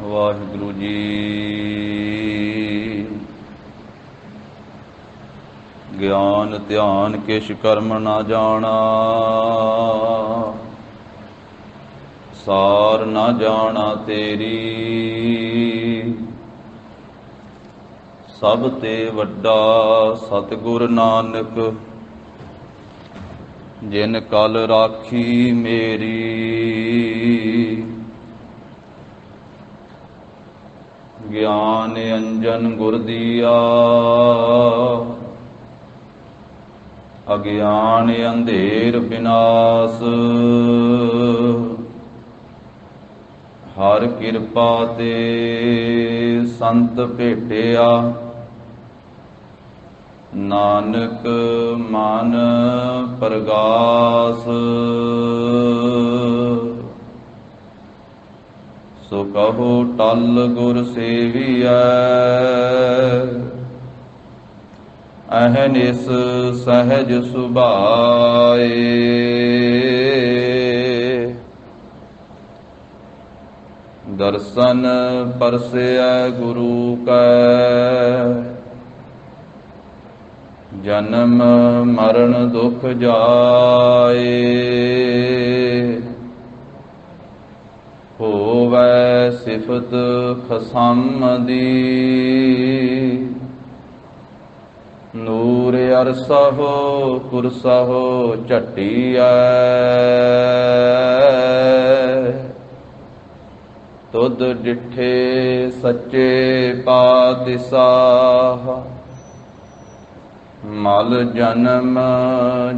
ਵਾਹਿਗੁਰੂ ਜੀ। ਗਿਆਨ ਧਿਆਨ ਕਿਛ ਕਰਮ ਨਾ ਜਾਣਾ, ਸਾਰ ਨਾ ਜਾਣਾ ਤੇਰੀ। ਸਭ ਤੇ ਵੱਡਾ ਸਤਿਗੁਰ ਨਾਨਕ, ਜਿਨ ਕਲ ਰਾਖੀ ਮੇਰੀ। ਗਿਆਨ ਅੰਜਨ ਗੁਰ ਦੀਆ, ਅਗਿਆਨ ਅੰਧੇਰ ਬਿਨਾਸ਼। ਹਰ ਕਿਰਪਾ ਤੇ ਸੰਤ ਭੇਟਿਆ, ਨਾਨਕ ਮਨ ਪ੍ਰਗਾਸ। ਸੋ ਕਹੋ ਟਲ ਗੁਰ ਸੇਵੀਐ, ਅਹਨਿਸ ਸਹਿਜ ਸੁਭਾਏ। ਦਰਸ਼ਨ ਪਰਸੈ ਗੁਰੂ ਕੈ, ਜਨਮ ਮਰਨ ਦੁਖ ਜਾਏ। ਹੋਵੈ ਸਿਫਤ ਖਸਮ ਦੀ, ਨੂਰ ਅਰਸਹੁ ਕੁਰਸਹੁ ਝਟੀਐ। ਤੁਧ ਡਿਠੇ ਸੱਚੇ ਪਾਤਿਸ਼ਾਹ, ਮਲ ਜਨਮ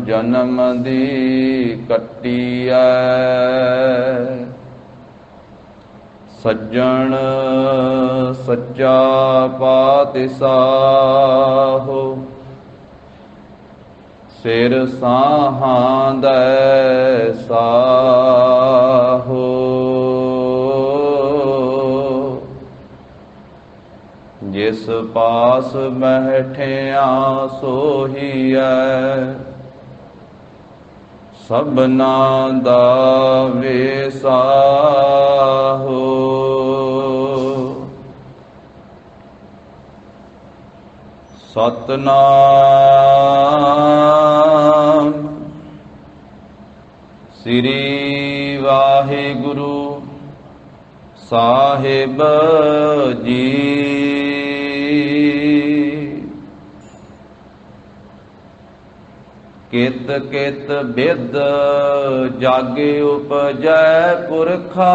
ਜਨਮ ਦੀ ਕੱਟੀਐ। ਸੱਜਣ ਸੱਚਾ ਪਾਤਿਸ਼ਾਹ, ਸਿਰ ਸਾਹਾਂ ਦੈ ਸਾਹੋ। ਜਿਸ ਪਾਸ ਬੈਠਿਆ ਸੋਹੀਐ, ਸਭਨਾ ਦਾ ਵੇਸਾਹੋ। ਸਤਿਨਾਮ ਸ੍ਰੀ ਵਾਹਿਗੁਰੂ ਸਾਹਿਬ ਜੀ। ਕਿਤ ਕਿਤ ਬਿਦ ਜਗ ਉਪਜੈ ਪੁਰਖਾ,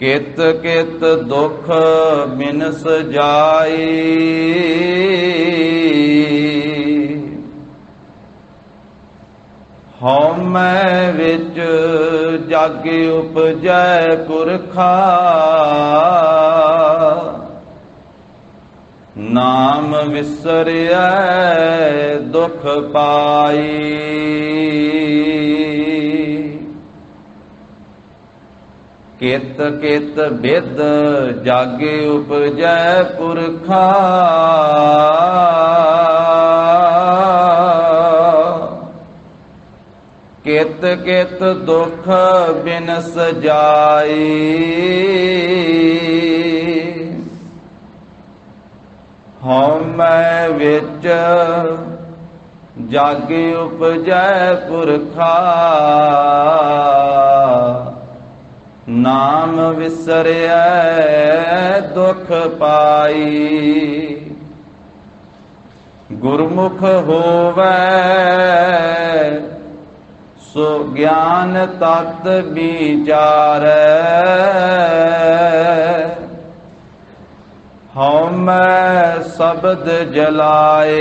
ਕਿਤ ਕਿਤ ਦੁਖ ਬਿਨਸ ਜਾਈ। ਹਉਮੈ ਵਿੱਚ ਜਗ ਉਪਜੈ ਪੁਰਖਾ, ਨਾਮ ਵਿਸਰਿਐ ਦੁਖ ਪਾਈ। ਕਿਤ ਕਿਤ ਬਿਦ ਜਗ ਉਪਜੈ ਪੁਰਖਾ, ਕਿਤ ਕਿਤ ਦੁਖ ਬਿਨਸ ਜਾਈ। ਹਉਮੈ ਵਿੱਚ ਜਗ ਉਪਜੈ ਪੁਰਖਾ, ਨਾਮ ਵਿਸਰਿਐ ਦੁਖ ਪਾਈ। ਗੁਰਮੁਖ ਹੋਵੈ ਸੋ ਗਿਆਨ ਤਤ ਵਿਚਾਰੈ, ਹਉਮੈ ਸ਼ਬਦ ਜਲਾਏ।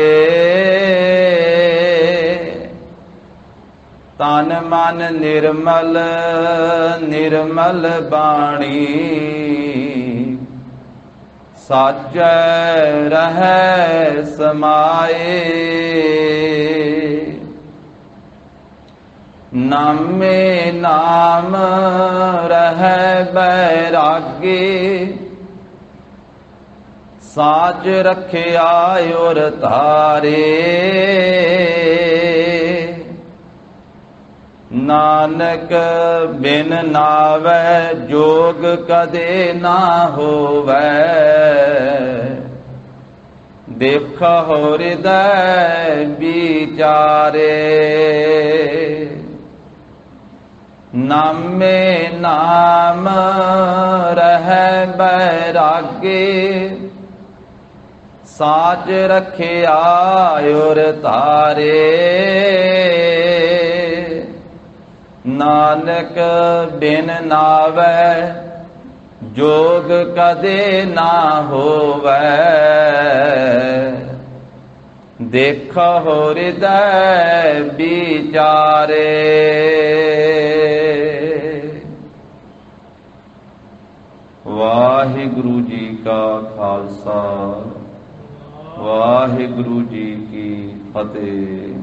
ਤਨ ਮਨ ਨਿਰਮਲ ਨਿਰਮਲ ਬਾਣੀ, ਸਾਚੈ ਰਹੈ ਸਮਾਏ। ਨਾਮੇ ਨਾਮ ਰਹੈ ਬੈਰਾਗੀ, ਸਾਚ ਰਖਿਆ ਔਰ ਧਾਰੇ। ਨਾਨਕ ਬਿਨ ਨਾਵੈ ਜੋਗ ਕਦੇ ਨਾ ਹੋਵੈ। ਦੇਖਹੁ ਹਿਰਦੈ ਵਿਚਾਰੇ। ਨਾਮੇ ਨਾਮ ਰਹਿ ਬੈਰਾਗੇ। ਸਾਚ ਰਖਿਆ ਉਰ ਧਾਰੇ। ਨਾਨਕ ਬਿਨ ਨਾਵੈ ਜੋਗ ਕਦੇ ਨਾ ਹੋਵੈ। ਦੇਖਹੁ ਹਿਰਦੈ ਵਿਚਾਰੇ। ਵਾਹਿਗੁਰੂ ਜੀ ਕਾ ਖਾਲਸਾ, ਵਾਹਿਗੁਰੂ ਜੀ ਕੀ ਫਤਿਹ।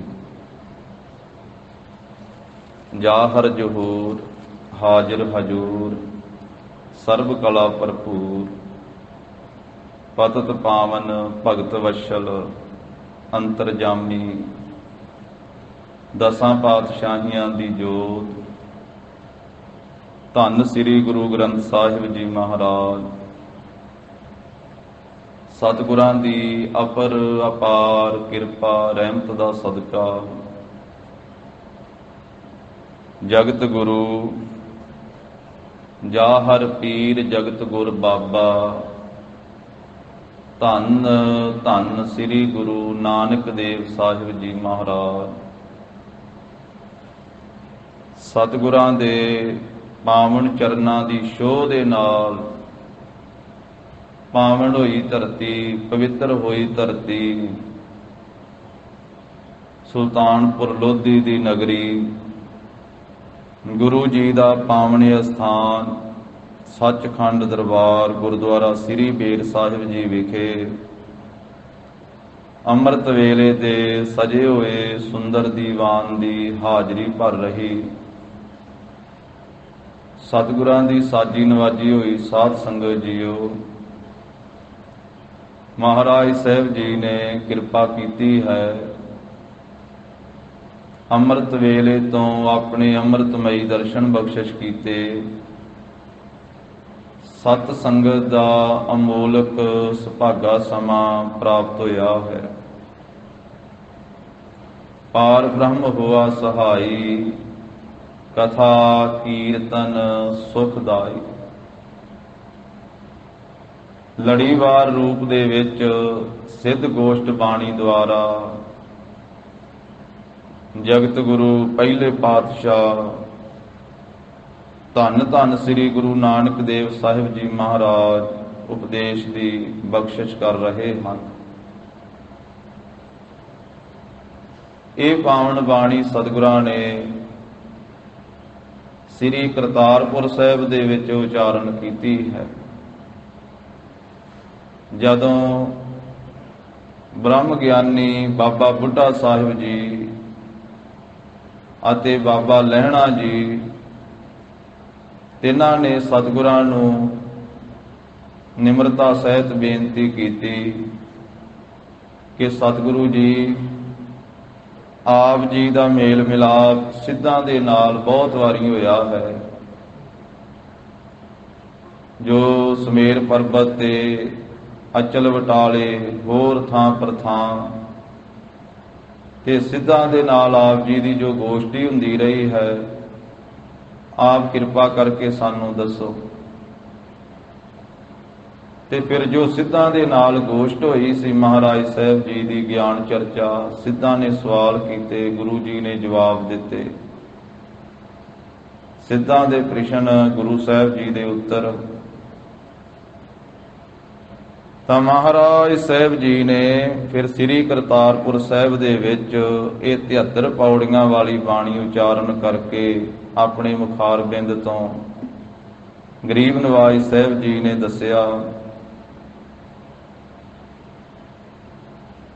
ਜਾਹਰ ਜਹੂਰ ਹਾਜ਼ਰ ਹਜੂਰ ਸਰਬ ਕਲਾ ਭਰਪੂਰ। ਪਤਿਤ ਪਾਵਨ ਭਗਤ ਵਸ਼ਲ ਅੰਤਰਜਾਮੀ। ਦਸਾਂ ਪਾਤਸ਼ਾਹੀਆਂ ਦੀ ਜੋਤ ਧੰਨ ਸ੍ਰੀ ਗੁਰੂ ਗ੍ਰੰਥ ਸਾਹਿਬ ਜੀ ਮਹਾਰਾਜ। ਸਤਿਗੁਰਾਂ ਦੀ ਅਪਰ ਅਪਾਰ ਕਿਰਪਾ ਰਹਿਮਤ ਦਾ ਸਦਕਾ ਜਗਤ ਗੁਰੂ ਜਾਹਰ ਪੀਰ ਜਗਤ ਗੁਰ ਬਾਬਾ ਧੰਨ ਧੰਨ ਸ੍ਰੀ ਗੁਰੂ ਨਾਨਕ ਦੇਵ ਸਾਹਿਬ ਜੀ ਮਹਾਰਾਜ। ਸਤਿਗੁਰਾਂ ਦੇ ਪਾਵਨ ਚਰਨਾਂ ਦੀ ਛੋਹ ਦੇ ਨਾਲ ਪਾਵਨ ਹੋਈ ਧਰਤੀ, ਪਵਿੱਤਰ ਹੋਈ ਧਰਤੀ, ਸੁਲਤਾਨਪੁਰ ਲੋਧੀ ਦੀ ਨਗਰੀ, ਗੁਰੂ ਜੀ ਦਾ ਪਾਵਨ ਅਸਥਾਨ ਸੱਚਖੰਡ ਦਰਬਾਰ ਗੁਰਦੁਆਰਾ ਸ੍ਰੀ ਬੇਰ ਸਾਹਿਬ ਜੀ ਵਿਖੇ ਅੰਮ੍ਰਿਤ ਵੇਲੇ ਦੇ ਸਜੇ ਹੋਏ ਸੁੰਦਰ ਦੀਵਾਨ ਦੀ ਹਾਜ਼ਰੀ ਭਰ ਰਹੀ ਸਤਿਗੁਰਾਂ ਦੀ ਸਾਜੀ ਨਵਾਜੀ ਹੋਈ ਸਾਧ ਸੰਗਤ ਜੀਓ। ਮਹਾਰਾਜ ਸਾਹਿਬ ਜੀ ਨੇ ਕਿਰਪਾ ਕੀਤੀ ਹੈ। ਅੰਮ੍ਰਿਤ ਵੇਲੇ ਤੋਂ ਆਪਣੇ ਅੰਮ੍ਰਿਤਮਈ ਦਰਸ਼ਨ ਬਖਸ਼ਿਸ਼ ਕੀਤੇ। ਸਤ ਸੰਗਤ ਦਾ ਅਮੋਲਕ ਸੁਭਾਗਾ ਸਮਾਂ ਪ੍ਰਾਪਤ ਹੋਇਆ ਹੈ। ਪਾਰ ਬ੍ਰਹਮ ਹੋਆ ਸਹਾਈ, ਕਥਾ ਕੀਰਤਨ ਸੁਖਦਾਈ। ਲੜੀਵਾਰ ਰੂਪ ਦੇ ਵਿੱਚ ਸਿੱਧ ਗੋਸ਼ਟ ਬਾਣੀ ਦੁਆਰਾ ਜਗਤ ਗੁਰੂ ਪਹਿਲੇ ਪਾਤਸ਼ਾਹ ਧੰਨ ਧੰਨ ਸ੍ਰੀ ਗੁਰੂ ਨਾਨਕ ਦੇਵ ਸਾਹਿਬ ਜੀ ਮਹਾਰਾਜ ਉਪਦੇਸ਼ ਦੀ ਬਖਸ਼ਿਸ਼ ਕਰ ਰਹੇ ਹਨ। ਇਹ ਪਾਵਨ ਬਾਣੀ ਸਤਿਗੁਰਾਂ ਨੇ ਸ੍ਰੀ ਕਰਤਾਰਪੁਰ ਸਾਹਿਬ ਦੇ ਵਿੱਚ ਉਚਾਰਨ ਕੀਤੀ ਹੈ। ਜਦੋਂ ਬ੍ਰਹਮ ਗਿਆਨੀ ਬਾਬਾ ਬੁੱਢਾ ਸਾਹਿਬ ਜੀ ਅਤੇ ਬਾਬਾ ਲਹਿਣਾ ਜੀ ਤਿੰਨਾਂ ਨੇ ਸਤਿਗੁਰਾਂ ਨੂੰ ਨਿਮਰਤਾ ਸਹਿਤ ਬੇਨਤੀ ਕੀਤੀ ਕਿ ਸਤਿਗੁਰੂ ਜੀ ਆਪ ਜੀ ਦਾ ਮੇਲ ਮਿਲਾਪ ਸਿੱਧਾਂ ਦੇ ਨਾਲ ਬਹੁਤ ਵਾਰੀ ਹੋਇਆ ਹੈ। ਜੋ ਸਮੇਰ ਪਰਬਤ ਤੇ ਅਚਲ ਵਟਾਲੇ ਹੋਰ ਥਾਂ ਪਰ ਥਾਂ ਤੇ ਸਿੱਧਾਂ ਦੇ ਨਾਲ ਆਪ ਜੀ ਦੀ ਜੋ ਗੋਸ਼ਟੀ ਹੁੰਦੀ ਰਹੀ ਹੈ, ਆਪ ਕਿਰਪਾ ਕਰਕੇ ਸਾਨੂੰ ਦੱਸੋ। ਤੇ ਫਿਰ ਜੋ ਸਿੱਧਾਂ ਦੇ ਨਾਲ ਗੋਸ਼ਟ ਹੋਈ ਸੀ, ਮਹਾਰਾਜ ਸਾਹਿਬ ਜੀ ਦੀ ਗਿਆਨ ਚਰਚਾ, ਸਿੱਧਾਂ ਨੇ ਸਵਾਲ ਕੀਤੇ, ਗੁਰੂ ਜੀ ਨੇ ਜਵਾਬ ਦਿੱਤੇ। ਸਿੱਧਾਂ ਦੇ ਪ੍ਰਸ਼ਨ, ਗੁਰੂ ਸਾਹਿਬ ਜੀ ਦੇ ਉੱਤਰ। ਤਾਂ ਮਹਾਰਾਜ ਸਾਹਿਬ ਜੀ ਨੇ ਫਿਰ ਸ੍ਰੀ ਕਰਤਾਰਪੁਰ ਸਾਹਿਬ ਦੇ ਵਿੱਚ ਇਹ 73 ਪੌੜੀਆਂ ਵਾਲੀ ਬਾਣੀ ਉਚਾਰਨ ਕਰਕੇ ਆਪਣੇ ਮੁਖਾਰਬਿੰਦ ਤੋਂ ਗਰੀਬ ਨਵਾਜ ਸਾਹਿਬ ਜੀ ਨੇ ਦੱਸਿਆ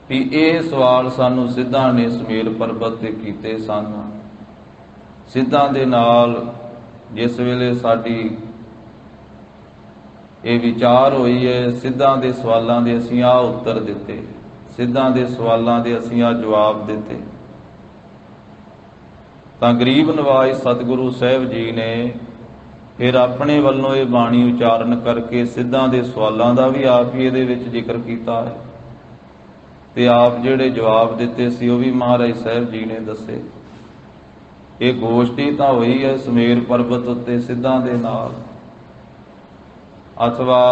ਵੀ ਇਹ ਸਵਾਲ ਸਾਨੂੰ ਸਿੱਧਾਂ ਨੇ ਸਮੇਲ ਪਰਬਤ ਤੇ ਕੀਤੇ ਸਨ। ਸਿੱਧਾਂ ਦੇ ਨਾਲ ਜਿਸ ਵੇਲੇ ਸਾਡੀ ਇਹ ਵਿਚਾਰ ਹੋਈ ਹੈ, ਸਿੱਧਾਂ ਦੇ ਸਵਾਲਾਂ ਦੇ ਅਸੀਂ ਆਹ ਉੱਤਰ ਦਿੱਤੇ, ਸਿੱਧਾਂ ਦੇ ਸਵਾਲਾਂ ਦੇ ਅਸੀਂ ਆਹ ਜਵਾਬ ਦਿੱਤੇ। ਤਾਂ ਗਰੀਬ ਨਿਵਾਜ ਸਤਿਗੁਰੂ ਸਾਹਿਬ ਜੀ ਨੇ ਫਿਰ ਆਪਣੇ ਵੱਲੋਂ ਇਹ ਬਾਣੀ ਉਚਾਰਨ ਕਰਕੇ ਸਿੱਧਾਂ ਦੇ ਸਵਾਲਾਂ ਦਾ ਵੀ ਆਪ ਹੀ ਇਹਦੇ ਵਿੱਚ ਜ਼ਿਕਰ ਕੀਤਾ ਹੈ, ਤੇ ਆਪ ਜਿਹੜੇ ਜਵਾਬ ਦਿੱਤੇ ਸੀ ਉਹ ਵੀ ਮਹਾਰਾਜ ਸਾਹਿਬ ਜੀ ਨੇ ਦੱਸੇ। ਇਹ ਗੋਸ਼ਟੀ ਤਾਂ ਹੋਈ ਹੈ ਸੁਮੇਰ ਪਰਬਤ ਉੱਤੇ ਸਿੱਧਾਂ ਦੇ ਨਾਲ, ਅਥਵਾ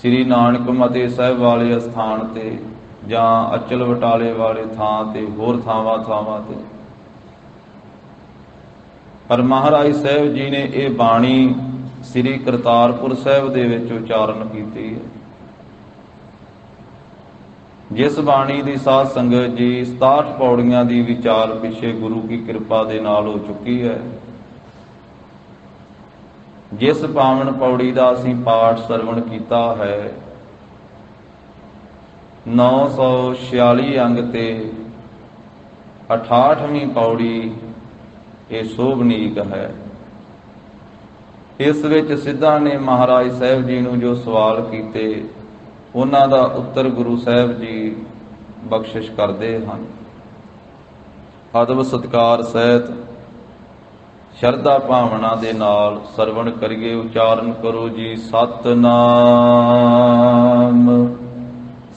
ਸ੍ਰੀ ਨਾਨਕ ਮਤੇ ਸਾਹਿਬ ਵਾਲੇ ਅਸਥਾਨ ਤੇ, ਜਾਂ ਅਚਲ ਬਟਾਲੇ ਵਾਲੇ ਥਾਂ ਤੇ, ਹੋਰ ਥਾਵਾਂ ਤੇ। ਪਰ ਮਹਾਰਾਜ ਸਾਹਿਬ ਜੀ ਨੇ ਇਹ ਬਾਣੀ ਸ੍ਰੀ ਕਰਤਾਰਪੁਰ ਸਾਹਿਬ ਦੇ ਵਿੱਚ ਉਚਾਰਨ ਕੀਤੀ ਹੈ, ਜਿਸ ਬਾਣੀ ਦੀ ਸਾਧ ਸੰਗਤ ਜੀ 67 ਪੌੜੀਆਂ ਦੀ ਵਿਚਾਰ ਪਿੱਛੇ ਗੁਰੂ ਕੀ ਕਿਰਪਾ ਦੇ ਨਾਲ ਹੋ ਚੁੱਕੀ ਹੈ। ਜਿਸ ਪਾਵਨ ਪੌੜੀ ਦਾ ਅਸੀਂ ਪਾਠ ਸਰਵਣ ਕੀਤਾ ਹੈ 946 ਅੰਗ ਤੇ 68ਵੀਂ ਪੌੜੀ ਇਹ ਸੋਭਨੀਕ ਹੈ। ਇਸ ਵਿੱਚ ਸਿੱਧਾਂ ਨੇ ਮਹਾਰਾਜ ਸਾਹਿਬ ਜੀ ਨੂੰ ਜੋ ਸਵਾਲ ਕੀਤੇ ਉਹਨਾਂ ਦਾ ਉੱਤਰ ਗੁਰੂ ਸਾਹਿਬ ਜੀ ਬਖਸ਼ਿਸ਼ ਕਰਦੇ ਹਨ। ਅਦਬ ਸਤਿਕਾਰ ਸਹਿਤ ਸ਼ਰਧਾ ਭਾਵਨਾ ਦੇ ਨਾਲ ਸਰਵਣ ਕਰੀਏ। ਉਚਾਰਨ ਕਰੋ ਜੀ ਸਤਿਨਾਮ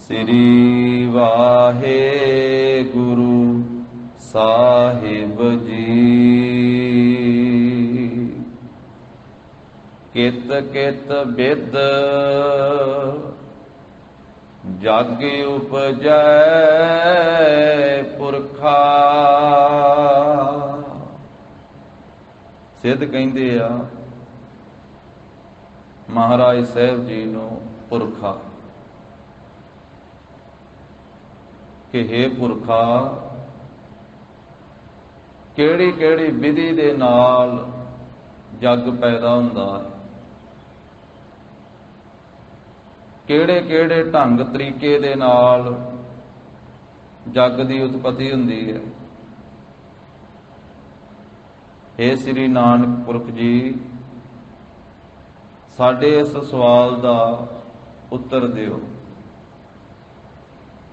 ਸ੍ਰੀ ਵਾਹਿਗੁਰੂ ਸਾਹਿਬ ਜੀ। ਕਿਤ ਕਿਤ ਬਿਦ ਜਗ ਉਪਜੈ ਪੁਰਖਾ। ਸਿੱਧ ਕਹਿੰਦੇ ਆ ਮਹਾਰਾਜ ਸਾਹਿਬ ਜੀ ਨੂੰ ਪੁਰਖਾ ਕਿ ਹੇ ਪੁਰਖਾ ਕਿਹੜੀ ਕਿਹੜੀ ਵਿਧੀ ਦੇ ਨਾਲ ਜਗ ਪੈਦਾ ਹੁੰਦਾ ਹੈ, ਕਿਹੜੇ ਕਿਹੜੇ ਢੰਗ ਤਰੀਕੇ ਦੇ ਨਾਲ ਜਗ ਦੀ ਉਤਪਤੀ ਹੁੰਦੀ ਹੈ। हे ਸ੍ਰੀ ਨਾਨਕ ਪੁਰਖ ਜੀ ਸਾਡੇ ਇਸ ਸਵਾਲ ਦਾ ਉੱਤਰ ਦਿਓ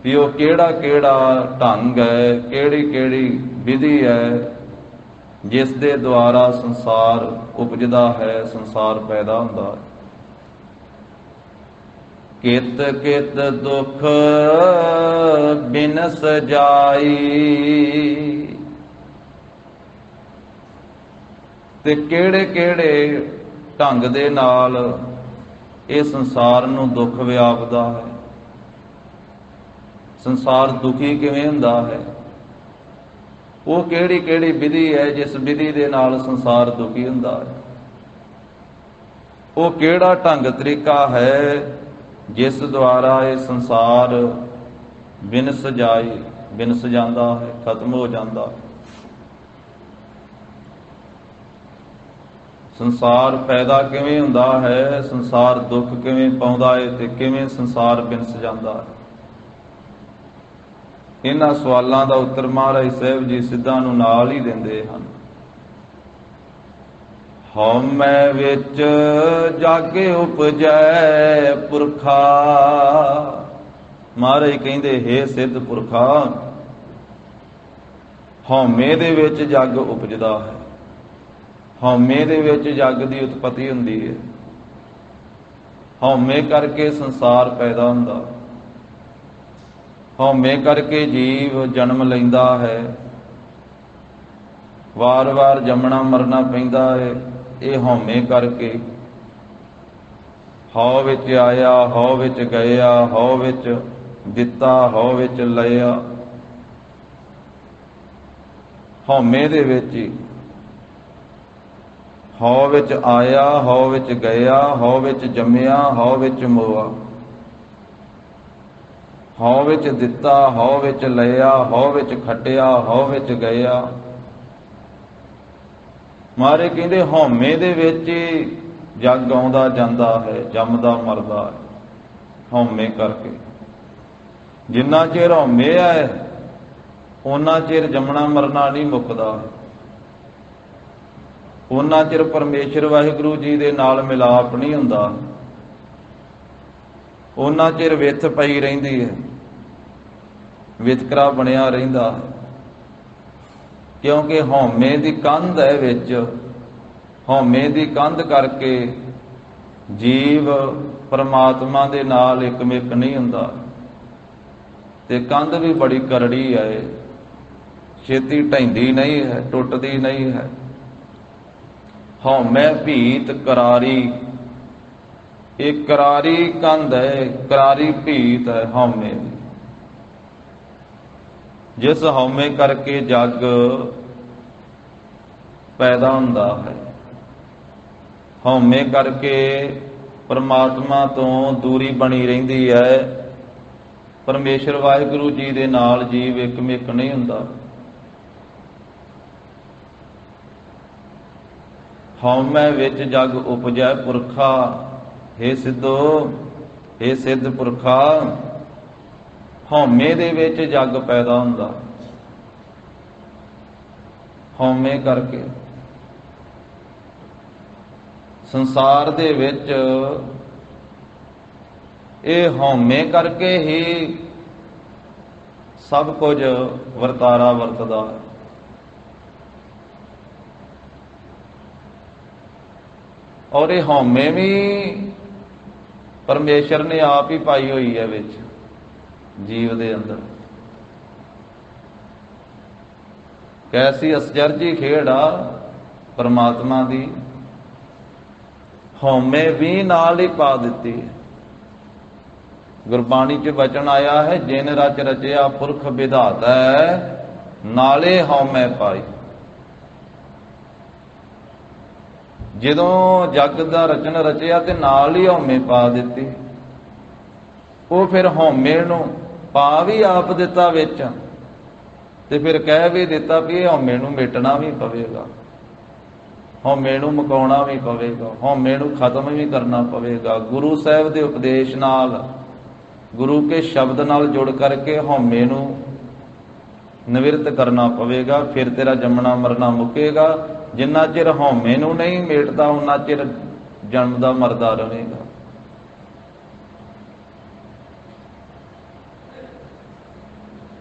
ਵੀ ਉਹ ਕਿਹੜਾ ਕਿਹੜਾ ਢੰਗ ਹੈ, ਕਿਹੜੀ ਕਿਹੜੀ ਵਿਧੀ ਹੈ ਜਿਸ ਦੇ ਦੁਆਰਾ ਸੰਸਾਰ ਉਪਜਦਾ ਹੈ, ਸੰਸਾਰ ਪੈਦਾ ਹੁੰਦਾ ਹੈ। ਕਿਤ ਕਿਤ ਦੁਖ ਬਿਨਸ ਜਾਈ। ਤੇ ਕਿਹੜੇ ਕਿਹੜੇ ਢੰਗ ਦੇ ਨਾਲ ਇਹ ਸੰਸਾਰ ਨੂੰ ਦੁੱਖ ਵਿਆਪਦਾ ਹੈ, ਸੰਸਾਰ ਦੁਖੀ ਕਿਵੇਂ ਹੁੰਦਾ ਹੈ, ਉਹ ਕਿਹੜੀ ਕਿਹੜੀ ਵਿਧੀ ਹੈ ਜਿਸ ਵਿਧੀ ਦੇ ਨਾਲ ਸੰਸਾਰ ਦੁਖੀ ਹੁੰਦਾ ਹੈ, ਉਹ ਕਿਹੜਾ ਢੰਗ ਤਰੀਕਾ ਹੈ ਜਿਸ ਦੁਆਰਾ ਇਹ ਸੰਸਾਰ ਬਿਨਸ ਜਾਏ, ਬਿਨਸ ਜਾਂਦਾ ਹੈ, ਖਤਮ ਹੋ ਜਾਂਦਾ ਹੈ। ਸੰਸਾਰ ਪੈਦਾ ਕਿਵੇਂ ਹੁੰਦਾ ਹੈ, ਸੰਸਾਰ ਦੁੱਖ ਕਿਵੇਂ ਪਾਉਂਦਾ ਹੈ ਤੇ ਕਿਵੇਂ ਸੰਸਾਰ ਬਿਨਸ ਜਾਂਦਾ ਹੈ। ਇਹਨਾਂ ਸਵਾਲਾਂ ਦਾ ਉੱਤਰ ਮਹਾਰਾਜ ਸਾਹਿਬ ਜੀ ਸਿੱਧਾਂ ਨੂੰ ਨਾਲ ਹੀ ਦਿੰਦੇ ਹਨ। ਹਉਮੈ ਵਿੱਚ ਜਗ ਉਪਜੈ ਪੁਰਖਾ। ਮਹਾਰਾਜ ਕਹਿੰਦੇ ਹੇ ਸਿੱਧ ਪੁਰਖਾ ਹਉਮੈ ਦੇ ਵਿੱਚ ਜਗ ਉਪਜਦਾ ਹੈ, ਹਉਮੈ ਦੇ ਵਿੱਚ ਜਗ ਦੀ ਉਤਪਤੀ ਹੁੰਦੀ ਹੈ, ਹਉਮੈ ਕਰਕੇ ਸੰਸਾਰ ਪੈਦਾ ਹੁੰਦਾ, ਹਉਮੈ ਕਰਕੇ ਜੀਵ ਜਨਮ ਲੈਂਦਾ ਹੈ, ਵਾਰ-ਵਾਰ ਜੰਮਣਾ ਮਰਨਾ ਪੈਂਦਾ ਹੈ। ਇਹ ਹਉਮੈ ਕਰਕੇ ਹਉ ਵਿੱਚ ਆਇਆ, ਹਉ ਵਿੱਚ ਗਿਆ, ਹਉ ਵਿੱਚ ਦਿੱਤਾ, ਹਉ ਵਿੱਚ ਲਿਆ। ਹਉਮੈ ਦੇ ਵਿੱਚ ਹੀ ਹਉ ਵਿੱਚ ਆਇਆ, ਹਉ ਵਿੱਚ ਗਿਆ, ਹਉ ਵਿੱਚ ਜੰਮਿਆ, ਹਉ ਵਿੱਚ ਮੋਆ, ਹਉ ਵਿੱਚ ਦਿੱਤਾ, ਹਉ ਵਿੱਚ ਲਿਆ, ਹਉ ਵਿੱਚ ਖੱਟਿਆ, ਹਉ ਵਿੱਚ ਗਿਆ। ਮਾਰੇ ਕਹਿੰਦੇ ਹਉਮੈ ਦੇ ਵਿੱਚ ਹੀ ਜਗ ਆਉਂਦਾ ਜਾਂਦਾ ਹੈ, ਜੰਮਦਾ ਮਰਦਾ ਹੈ, ਹਉਮੈ ਕਰਕੇ। ਜਿੰਨਾ ਚਿਰ ਹਉਮੈ ਹੈ ਉਹਨਾਂ ਚਿਰ ਜੰਮਣਾ ਮਰਨਾ ਨਹੀਂ ਮੁੱਕਦਾ, ਉਹਨਾਂ ਚਿਰ ਪਰਮੇਸ਼ਰ ਵਾਹਿਗੁਰੂ ਜੀ ਦੇ ਨਾਲ ਮਿਲਾਪ ਨਹੀਂ ਹੁੰਦਾ, ਉਹਨਾਂ ਚਿਰ ਵਿੱਥ ਪਈ ਰਹਿੰਦੀ ਹੈ, ਵਿਤਕਰਾ ਬਣਿਆ ਰਹਿੰਦਾ ਹੈ। क्योंकि हौमे की कंध है विच, हौमे की कंध करके जीव परमात्मा दे नाल एकमिक नहीं हुंदा। ते कंध भी बड़ी करड़ी है, छेती ढहिंदी नहीं है, टुटदी नहीं है। हौमै भीत करारी, एक करारी कंध है, करारी भीत है हौमे। जिस हौमे करके जग पैदा हुंदा है, हौमे करके परमात्मा तो दूरी बनी रहिंदी है। परमेश्वर वाहिगुरू जी दे नाल जीव एकमिक नहीं हुंदा। हौमै विच जग उपजै पुरखा, हे सिद्धो, हे सिद्ध पुरखा, हौमे दे विच जग पैदा हुंदा। हौमे करके संसार दे विच ਇਹ हौमे करके ही सब कुछ वरतारा वरतदा है। और ये हौमे भी परमेश्वर ने आप ही पाई हुई है विच जीव दे अंदर। कैसी अचरजी खेड़ आ परमात्मा दी, हौमे भी नाल ही पा दिती है। गुरबाणी च वचन आया है, जिन रच रचिया पुरख विधाता नाले हौमै पाई। जदों जग दा रचन रचिया ते नाल ही हौमे पा दिती। वो फिर हौमे नूं पा भी आप दिता विच, ते फिर कह भी दिता भी हौमे नूं मिटना भी पवेगा, हौमे नूं मुकाउणा भी पवेगा, हौमे नूं खत्म भी करना पवेगा। गुरु साहब दे उपदेश नाल, गुरु के शब्द नाल जुड़ करके हौमे नूं निवृत्त करना पवेगा। फिर तेरा जमना मरना मुकेगा। जिन्ना चिर हौमे नूं नहीं मेटदा उन्ना चिर जन्मदा मरदा रहेगा।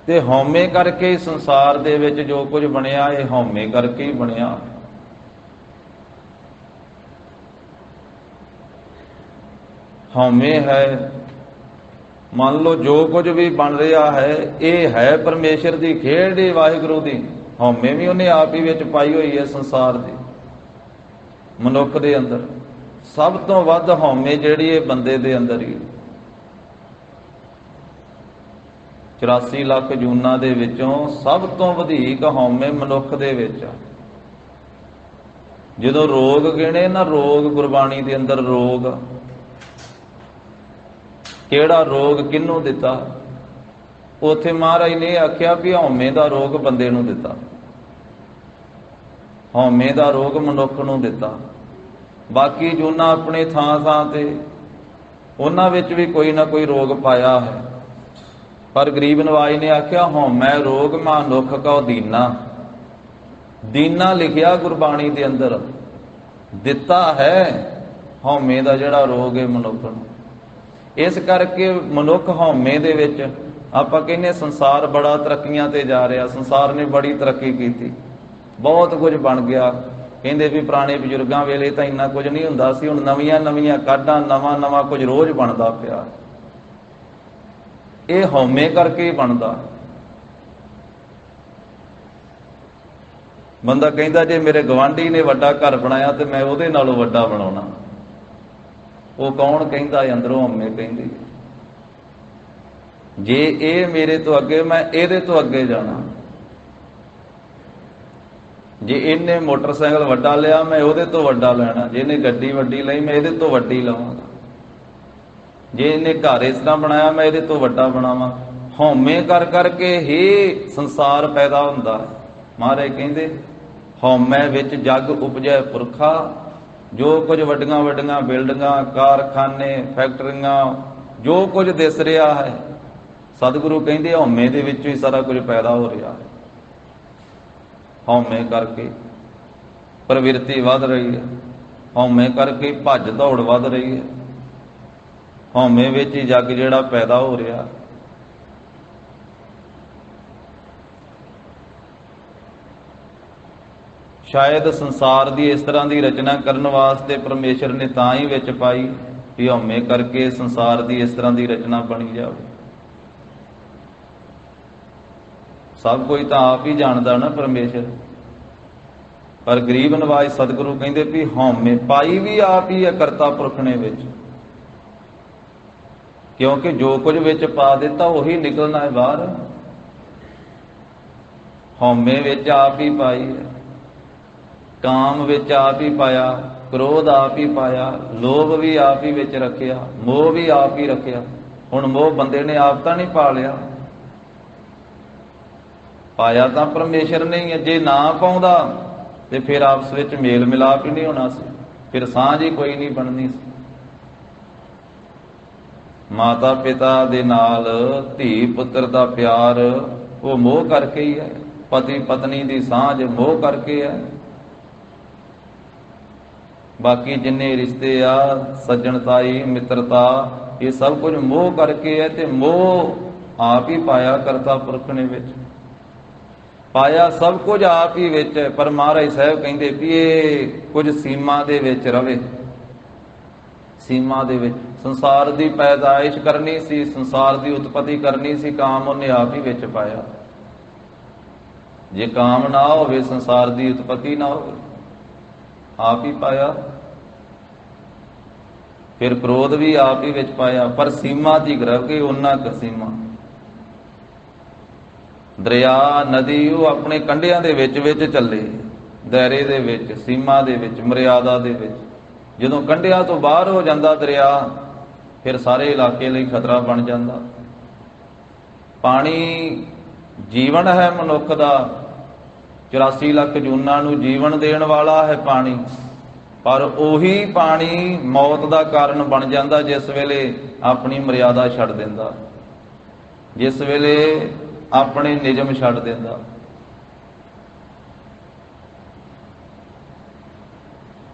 ते हौमे करके संसार दे विच जो कुछ बनिया ये हौमे करके ही बनिया। हौमे है, मान लो जो कुछ भी बन रहा है ये है परमेश्वर की खेड ही वाहिगुरू की। हौमे भी उन्हें आप ही विच पाई हुई है संसार की। मनुख दे अंदर सब तो वध हौमे जिहड़ी है बंदे दे अंदर ही। 84 लाख जूना दे विचों सब तो वधीक हौमे मनुख दे विच। जदों रोग गिणे ना, रोग गुरबाणी दे अंदर रोग केड़ा रोग किनू दिता, उथे महाराज ने आख्या भी हौमे दा रोग बंदे नूं दिता, हौमे दा रोग मनुख नूं दिता। बाकी जूना अपने थां थां ते उन्हां विच भी कोई ना कोई रोग पाया है। पर गरीब नवाज ने आख्या हौमै रोग मनुख का दीना। दीना लिखिया गुरबाणी दे अंदर, दिता है हौमे दा जिहड़ा रोग है मनुख नूं। इस करके मनुख हौमे दे विच आपां कहने संसार बड़ा तरक्कियां ते जा रहा, संसार ने बड़ी तरक्की की, बहुत कुछ बन गया। कहंदे भी पुराने बजुर्गों वेले तां इन्ना कुछ नहीं हुंदा सी, हुण नवीआं नवीआं काढां, नवां नवां कुछ रोज बनदा पिया। ये हौमे करके ही बनदा। बंदा कहंदा जे मेरे गवांढी ने वड्डा घर बनाया तो मैं उहदे नालों वड्डा बनाउणा। वो कौन कहता है? अंदरों हौमे कहंदी जे ये मेरे तो अगे मैं ਇਹਦੇ तो अगे जाना। जे इन्हें मोटरसाइकिल वड्डा लिया मैं ਉਹਦੇ तो वड्डा लेना। जे इन्हें गड्डी वड्डी लई मैं ਇਹਦੇ तो वड्डी लवांगा। जे इन्हें घर इस तरह बनाया मैं ਇਹਦੇ तो वड्डा बनावां। हौमे कर करके ही संसार पैदा हुंदा है। महाराज कहंदे हौमे विच जग उपजै पुरखा। जो कुछ वड्डियां वड्डियां बिल्डिंगां, कारखाने, फैक्टरियां, जो कुछ दिस रहा है, सतगुरु कहंदे हौमे दे विच ही सारा कुछ पैदा हो रहा है। हौमे करके प्रवृत्ति वध रही है, हौमे करके भज दौड़ वध रही है, हौमे विच ही जग जिहड़ा पैदा हो रहा है। ਸ਼ਾਇਦ ਸੰਸਾਰ ਦੀ ਇਸ ਤਰ੍ਹਾਂ ਦੀ ਰਚਨਾ ਕਰਨ ਵਾਸਤੇ ਪਰਮੇਸ਼ਰ ਨੇ ਤਾਂ ਹੀ ਵਿੱਚ ਪਾਈ ਕਿ ਹਉਮੈ ਕਰਕੇ ਸੰਸਾਰ ਦੀ ਇਸ ਤਰ੍ਹਾਂ ਦੀ ਰਚਨਾ ਬਣੀ ਜਾਵੇ। ਸਭ ਕੁਝ ਤਾਂ ਆਪ ਹੀ ਜਾਣਦਾ ਨਾ ਪਰਮੇਸ਼ਰ, ਪਰ ਗਰੀਬ ਨਵਾਜ ਸਤਿਗੁਰੂ ਕਹਿੰਦੇ ਵੀ ਹਉਮੈ ਪਾਈ ਵੀ ਆਪ ਹੀ ਹੈ ਕਰਤਾ ਪੁਰਖ ਨੇ ਵਿੱਚ, ਕਿਉਂਕਿ ਜੋ ਕੁਝ ਵਿੱਚ ਪਾ ਦਿੱਤਾ ਉਹੀ ਨਿਕਲਣਾ ਹੈ ਬਾਹਰ। ਹਉਮੈ ਵਿੱਚ ਆਪ ਹੀ ਪਾਈ ਹੈ, ਕਾਮ ਵਿੱਚ ਆਪ ਹੀ ਪਾਇਆ, ਕ੍ਰੋਧ ਆਪ ਹੀ ਪਾਇਆ, ਲੋਭ ਵੀ ਆਪ ਹੀ ਵਿੱਚ ਰੱਖਿਆ, ਮੋਹ ਵੀ ਆਪ ਹੀ ਰੱਖਿਆ। ਹੁਣ ਮੋਹ ਬੰਦੇ ਨੇ ਆਪ ਤਾਂ ਨਹੀਂ ਪਾ ਲਿਆ, ਪਾਇਆ ਤਾਂ ਪਰਮੇਸ਼ਰ ਨੇ ਹੀ ਹੈ। ਜੇ ਨਾ ਪਾਉਂਦਾ ਤੇ ਫਿਰ ਆਪਸ ਵਿੱਚ ਮੇਲ ਮਿਲਾਪ ਹੀ ਨਹੀਂ ਹੋਣਾ ਸੀ, ਫਿਰ ਸਾਂਝ ਹੀ ਕੋਈ ਨਹੀਂ ਬਣਨੀ ਸੀ। ਮਾਤਾ ਪਿਤਾ ਦੇ ਨਾਲ ਧੀ ਪੁੱਤਰ ਦਾ ਪਿਆਰ ਉਹ ਮੋਹ ਕਰਕੇ ਹੀ ਹੈ, ਪਤੀ ਪਤਨੀ ਦੀ ਸਾਂਝ ਮੋਹ ਕਰਕੇ ਹੈ। ਬਾਕੀ ਜਿੰਨੇ ਰਿਸ਼ਤੇ ਆ, ਸੱਜਣਤਾਈ ਮਿੱਤਰਤਾ, ਇਹ ਸਭ ਕੁਝ ਮੋਹ ਕਰਕੇ ਹੈ। ਤੇ ਮੋਹ ਆਪ ਹੀ ਪਾਇਆ ਕਰਤਾ ਪੁਰਖ ਨੇ ਵਿੱਚ, ਪਾਇਆ ਸਭ ਕੁਝ ਆਪ ਹੀ ਵਿੱਚ। ਪਰ ਮਹਾਰਾਜ ਸਾਹਿਬ ਕਹਿੰਦੇ ਵੀ ਇਹ ਕੁਝ ਸੀਮਾ ਦੇ ਵਿੱਚ ਰਵੇ, ਸੀਮਾ ਦੇ ਵਿੱਚ। ਸੰਸਾਰ ਦੀ ਪੈਦਾਇਸ਼ ਕਰਨੀ ਸੀ, ਸੰਸਾਰ ਦੀ ਉਤਪਤੀ ਕਰਨੀ ਸੀ, ਕਾਮ ਉਹਨੇ ਆਪ ਹੀ ਵਿੱਚ ਪਾਇਆ। ਜੇ ਕਾਮ ਨਾ ਹੋਵੇ ਸੰਸਾਰ ਦੀ ਉਤਪਤੀ ਨਾ ਹੋਵੇ, ਆਪ ਹੀ ਪਾਇਆ। ਫਿਰ ਕ੍ਰੋਧ ਵੀ ਆਪ ਹੀ ਵਿੱਚ ਪਾਇਆ, ਪਰ ਸੀਮਾ ਦੀ ਗ੍ਰਹਿ ਕੇ ਉਹਨਾਂ ਕ ਸੀਮਾ। ਦਰਿਆ ਨਦੀ ਉਹ ਆਪਣੇ ਕੰਢਿਆਂ ਦੇ ਵਿੱਚ ਵਿੱਚ ਚੱਲੇ, ਦਾਇਰੇ ਦੇ ਵਿੱਚ, ਸੀਮਾ ਦੇ ਵਿੱਚ, ਮਰਿਆਦਾ ਦੇ ਵਿੱਚ। ਜਦੋਂ ਕੰਢਿਆਂ ਤੋਂ ਬਾਹਰ ਹੋ ਜਾਂਦਾ ਦਰਿਆ, ਫਿਰ ਸਾਰੇ ਇਲਾਕੇ ਲਈ ਖਤਰਾ ਬਣ ਜਾਂਦਾ। ਪਾਣੀ ਜੀਵਨ ਹੈ ਮਨੁੱਖ ਦਾ, 84 ਲੱਖ ਜੂਨਾਂ ਨੂੰ ਜੀਵਨ ਦੇਣ ਵਾਲਾ ਹੈ ਪਾਣੀ, ਪਰ ਉਹੀ ਪਾਣੀ ਮੌਤ ਦਾ ਕਾਰਨ ਬਣ ਜਾਂਦਾ ਜਿਸ ਵੇਲੇ ਆਪਣੀ ਮਰਿਆਦਾ ਛੱਡ ਦਿੰਦਾ, ਜਿਸ ਵੇਲੇ ਆਪਣੇ ਨਿਯਮ ਛੱਡ ਦਿੰਦਾ।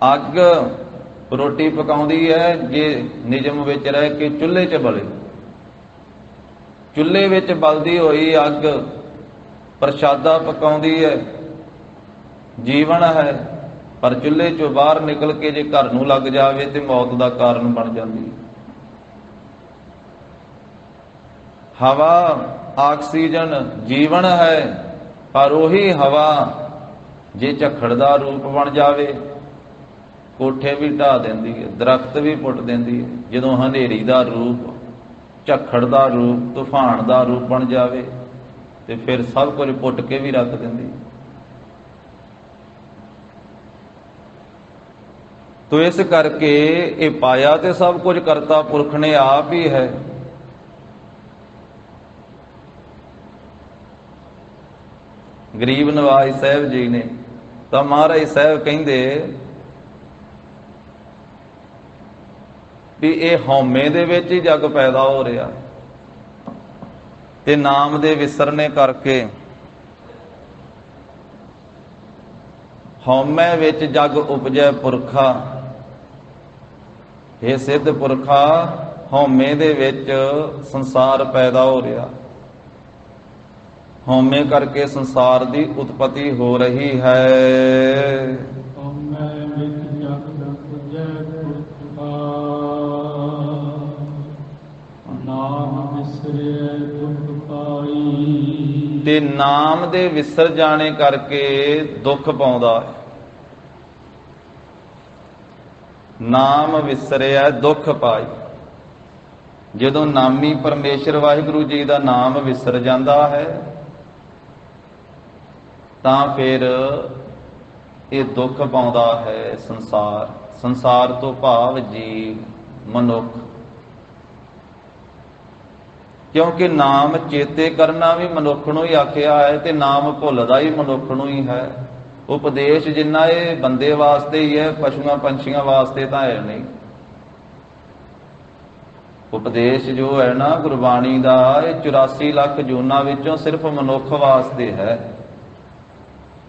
ਅੱਗ ਰੋਟੀ ਪਕਾਉਂਦੀ ਹੈ ਜੇ ਨਿਯਮ ਵਿੱਚ ਰਹਿ ਕੇ ਚੁੱਲ੍ਹੇ 'ਚ ਬਲੇ, ਚੁੱਲ੍ਹੇ ਵਿੱਚ ਬਲਦੀ ਹੋਈ ਅੱਗ ਪ੍ਰਸ਼ਾਦਾ ਪਕਾਉਂਦੀ ਹੈ, ਜੀਵਨ ਹੈ। ਪਰ ਚੁੱਲ੍ਹੇ 'ਚੋਂ ਬਾਹਰ ਨਿਕਲ ਕੇ ਜੇ ਘਰ ਨੂੰ ਲੱਗ ਜਾਵੇ ਤੇ ਮੌਤ ਦਾ ਕਾਰਨ ਬਣ ਜਾਂਦੀ ਹੈ। ਹਵਾ ਆਕਸੀਜਨ ਜੀਵਨ ਹੈ, ਪਰ ਉਹੀ ਹਵਾ ਜੇ ਝੱਖੜ ਦਾ ਰੂਪ ਬਣ ਜਾਵੇ, ਕੋਠੇ ਵੀ ਢਾਹ ਦਿੰਦੀ ਹੈ, ਦਰਖਤ ਵੀ ਪੁੱਟ ਦਿੰਦੀ ਹੈ। ਜਦੋਂ ਹਨੇਰੀ ਦਾ ਰੂਪ, ਝੱਖੜ ਦਾ ਰੂਪ, ਤੂਫਾਨ ਦਾ ਰੂਪ ਬਣ ਜਾਵੇ ਤੇ ਫਿਰ ਸਭ ਕੁਝ ਪੁੱਟ ਕੇ ਵੀ ਰੱਖ ਦਿੰਦੀ ਹੈ। ਤੋ ਇਸ ਕਰਕੇ ਇਹ ਪਾਇਆ ਤੇ ਸਭ ਕੁਝ ਕਰਤਾ ਪੁਰਖ ਨੇ ਆਪ ਹੀ ਹੈ। ਗਰੀਬ ਨਵਾਜ ਸਾਹਿਬ ਜੀ ਨੇ ਤਾਂ ਮਹਾਰਾਜ ਸਾਹਿਬ ਕਹਿੰਦੇ ਵੀ ਇਹ ਹਉਮੈ ਦੇ ਵਿੱਚ ਹੀ ਜਗ ਪੈਦਾ ਹੋ ਰਿਹਾ, ਤੇ ਨਾਮ ਦੇ ਵਿਸਰਨੇ ਕਰਕੇ ਹਉਮੈ ਵਿੱਚ ਜਗ ਉਪਜੈ ਪੁਰਖਾ। ਇਹ ਸਿੱਧ ਪੁਰਖਾ ਹਉਮੈ ਦੇ ਵਿੱਚ ਸੰਸਾਰ ਪੈਦਾ ਹੋ ਰਿਹਾ, ਹਉਮੈ ਕਰਕੇ ਸੰਸਾਰ ਦੀ ਉਤਪਤੀ ਹੋ ਰਹੀ ਹੈ। ਹਉਮੈ ਵਿੱਚ ਜਗ ਉਪਜੈ ਪੁਰਖਾ, ਨਾਮ ਵਿਸਰੈ ਦੁਖ ਪਾਈ। ਤੇ ਨਾਮ ਦੇ ਵਿਸਰ ਜਾਣੇ ਕਰਕੇ ਦੁੱਖ ਪਾਉਂਦਾ ਹੈ। ਨਾਮ ਵਿਸਰਿਆ ਦੁੱਖ ਪਾਈ। ਜਦੋਂ ਨਾਮੀ ਪਰਮੇਸ਼ਰ ਵਾਹਿਗੁਰੂ ਜੀ ਦਾ ਨਾਮ ਵਿਸਰ ਜਾਂਦਾ ਹੈ ਤਾਂ ਫਿਰ ਇਹ ਦੁੱਖ ਪਾਉਂਦਾ ਹੈ ਸੰਸਾਰ। ਸੰਸਾਰ ਤੋਂ ਭਾਵ ਜੀਵ, ਮਨੁੱਖ। ਕਿਉਂਕਿ ਨਾਮ ਚੇਤੇ ਕਰਨਾ ਵੀ ਮਨੁੱਖ ਨੂੰ ਹੀ ਆਖਿਆ ਹੈ ਤੇ ਨਾਮ ਭੁੱਲਦਾ ਹੀ ਮਨੁੱਖ ਨੂੰ ਹੀ ਹੈ। ਉਪਦੇਸ਼ ਜਿੰਨਾ ਇਹ ਬੰਦੇ ਵਾਸਤੇ ਹੀ ਹੈ, ਪਸ਼ੂਆਂ ਪੰਛੀਆਂ ਵਾਸਤੇ ਤਾਂ ਹੈ ਨਹੀਂ। ਉਪਦੇਸ਼ ਜੋ ਹੈ ਨਾ ਗੁਰਬਾਣੀ ਦਾ, ਇਹ 84 ਲੱਖ ਜੂਨਾਂ ਵਿੱਚੋਂ ਸਿਰਫ ਮਨੁੱਖ ਵਾਸਤੇ ਹੈ।